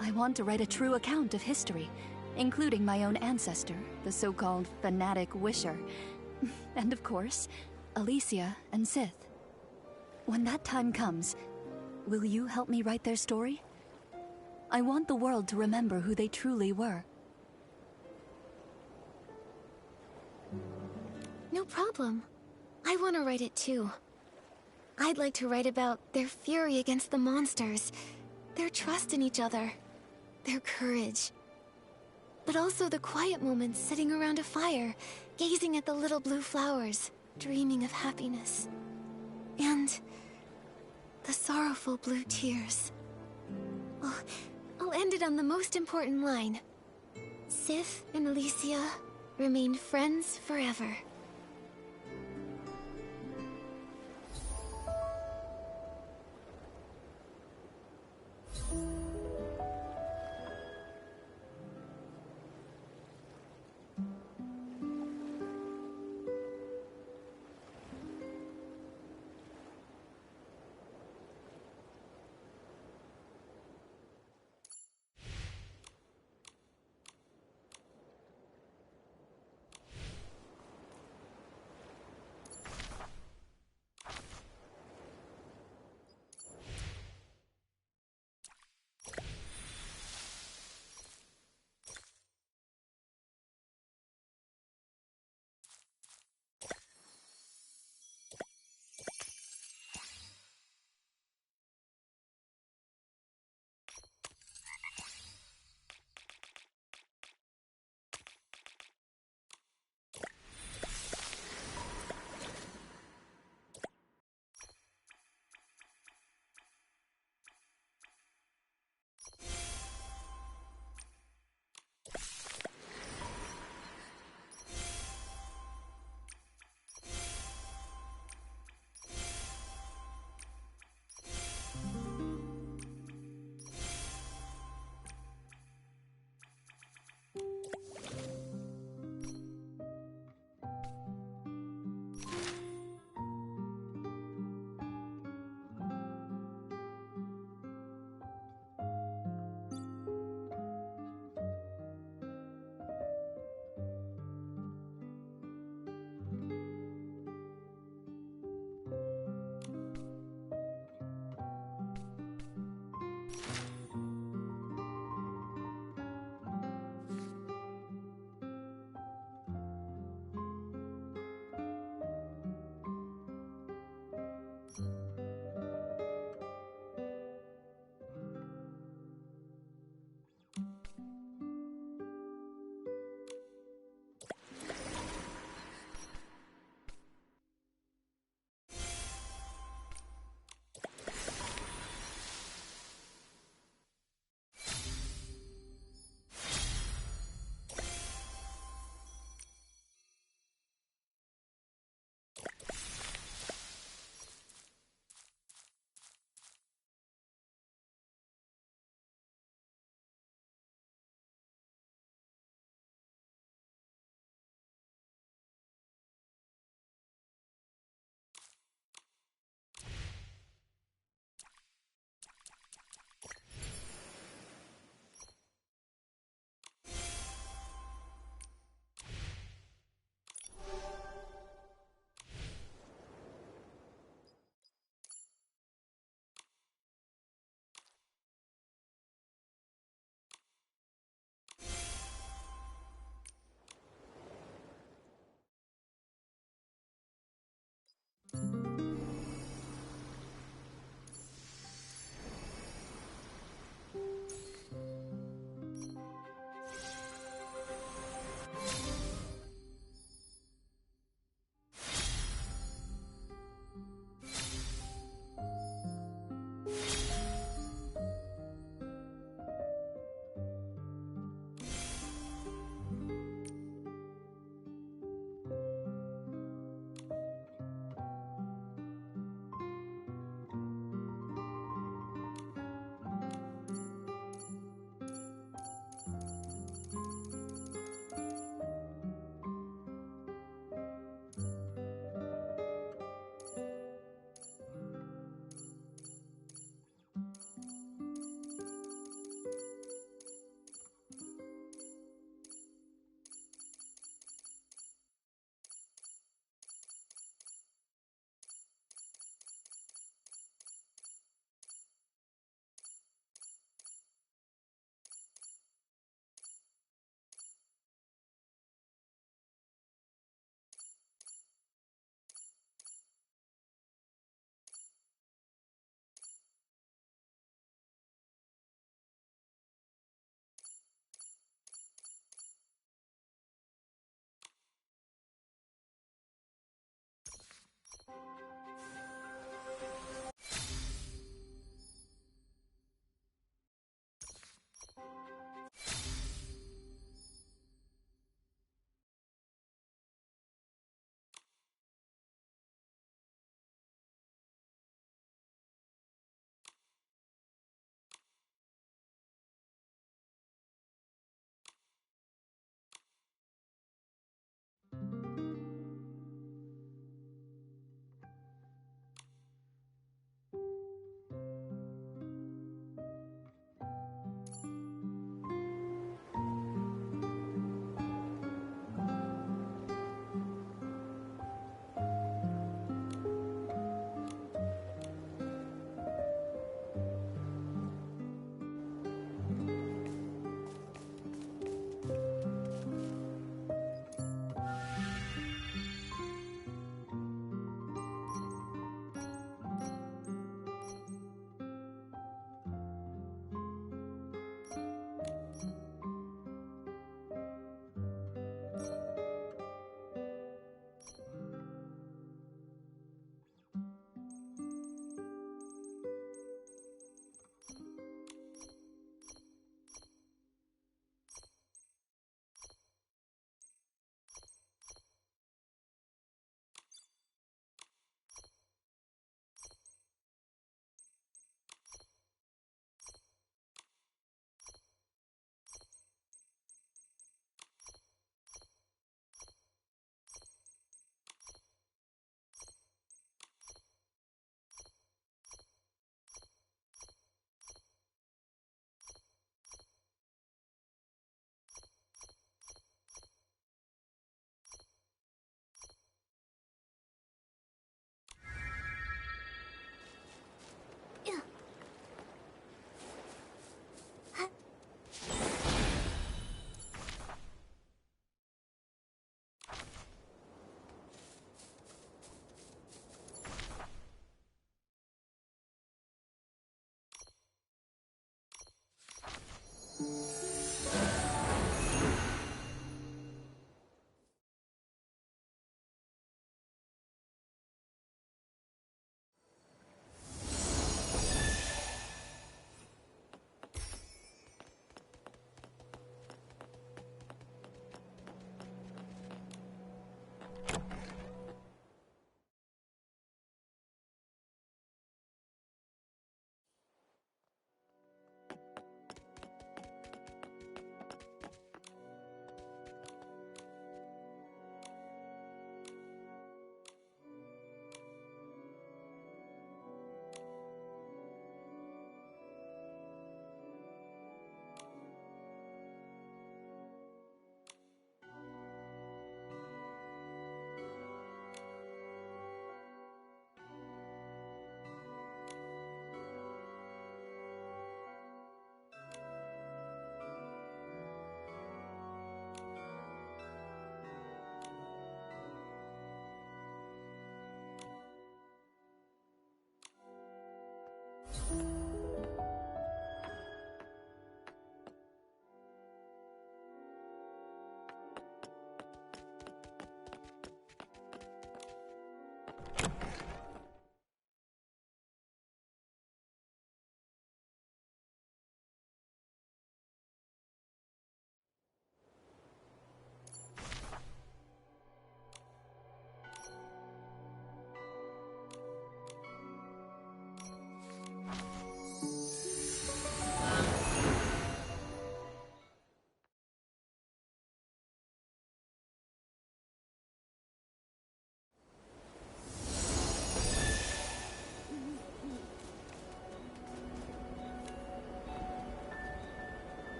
I want to write a true account of history, including my own ancestor, the so-called fanatic wisher. And of course, Alicia and Sith. When that time comes, will you help me write their story? I want the world to remember who they truly were. No problem. I want to write it too. I'd like to write about their fury against the monsters, their trust in each other, their courage. But also the quiet moments sitting around a fire, gazing at the little blue flowers, dreaming of happiness. And the sorrowful blue tears. I'll end it on the most important line. Sith and Alicia remained friends forever.